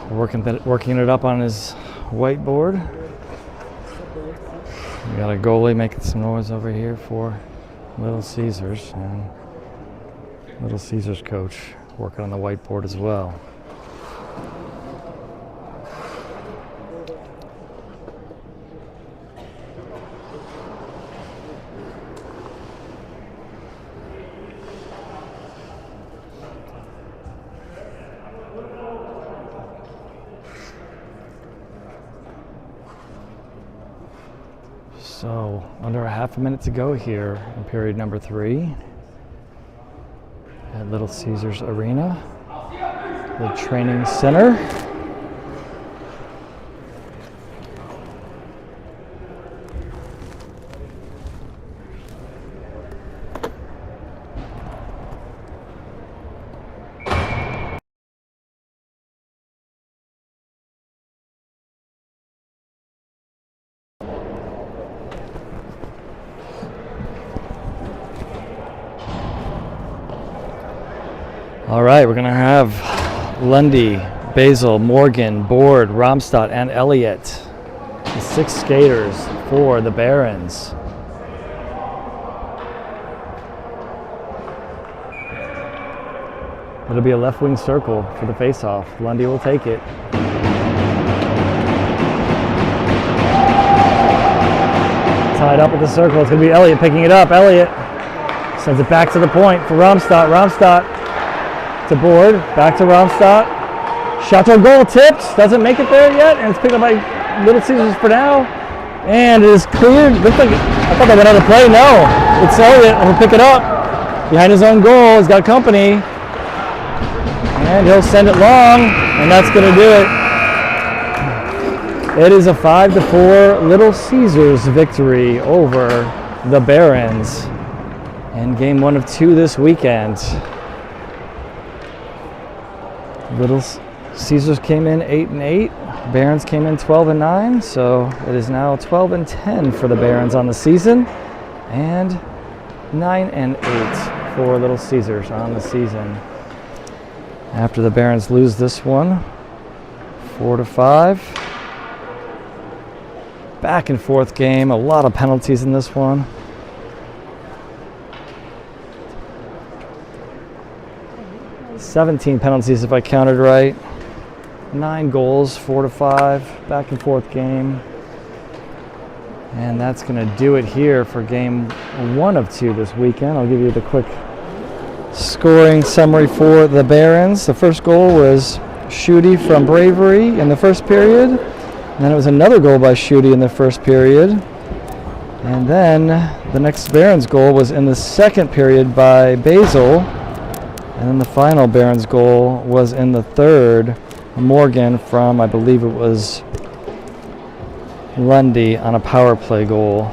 working it up on his whiteboard. We got a goalie making some noise over here for Little Caesars, and Little Caesars coach working on the whiteboard as well. So, under a half a minute to go here in period number 3 at Little Caesars Arena, the training center. All right, we're going to have Lundy, Basil, Morgan, Board, Romstadt, and Elliott, the 6 skaters for the Barons. It'll be a left wing circle for the face-off. Lundy will take it. Tied up at the circle. It's going to be Elliott picking it up. Elliott sends it back to the point for Romstadt. Romstadt to Board, back to Romstadt. Shot to goal, tipped, doesn't make it there yet, and it's picked up by Little Caesars for now. And it is cleared. Looks like I thought that went out of play. No, it's Elliott. He'll pick it up behind his own goal. He's got company, and he'll send it long, and that's going to do it. It is a 5-4 Little Caesars victory over the Barons in game 1 of 2 this weekend. Little Caesars came in 8-8. Barons came in 12-9. So it is now 12-10 for the Barons on the season, and 9-8 for Little Caesars on the season. After the Barons lose this one, 4-5. Back and forth game. A lot of penalties in this one. $17 penalties if I counted right. 9 goals, 4-5, back and forth game. And that's going to do it here for game 1 of 2 this weekend. I'll give you the quick scoring summary for the Barons. The first goal was Schutte from Bravery in the first period. And then it was another goal by Schutte in the first period. And then the next Barons goal was in the second period by Basil. And then the final Barons goal was in the third, Morgan from, I believe it was Lundy on a power play goal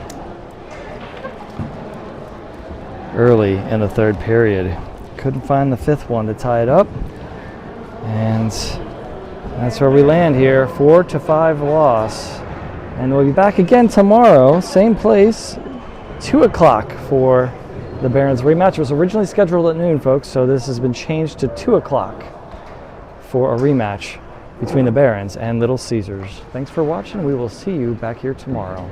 early in the third period. Couldn't find the 5th one to tie it up. And that's where we land here, 4-5 loss. And we'll be back again tomorrow, same place, 2 o'clock for the Barons rematch. Was originally scheduled at noon, folks, so this has been changed to 2 o'clock for a rematch between the Barons and Little Caesars. Thanks for watching. We will see you back here tomorrow.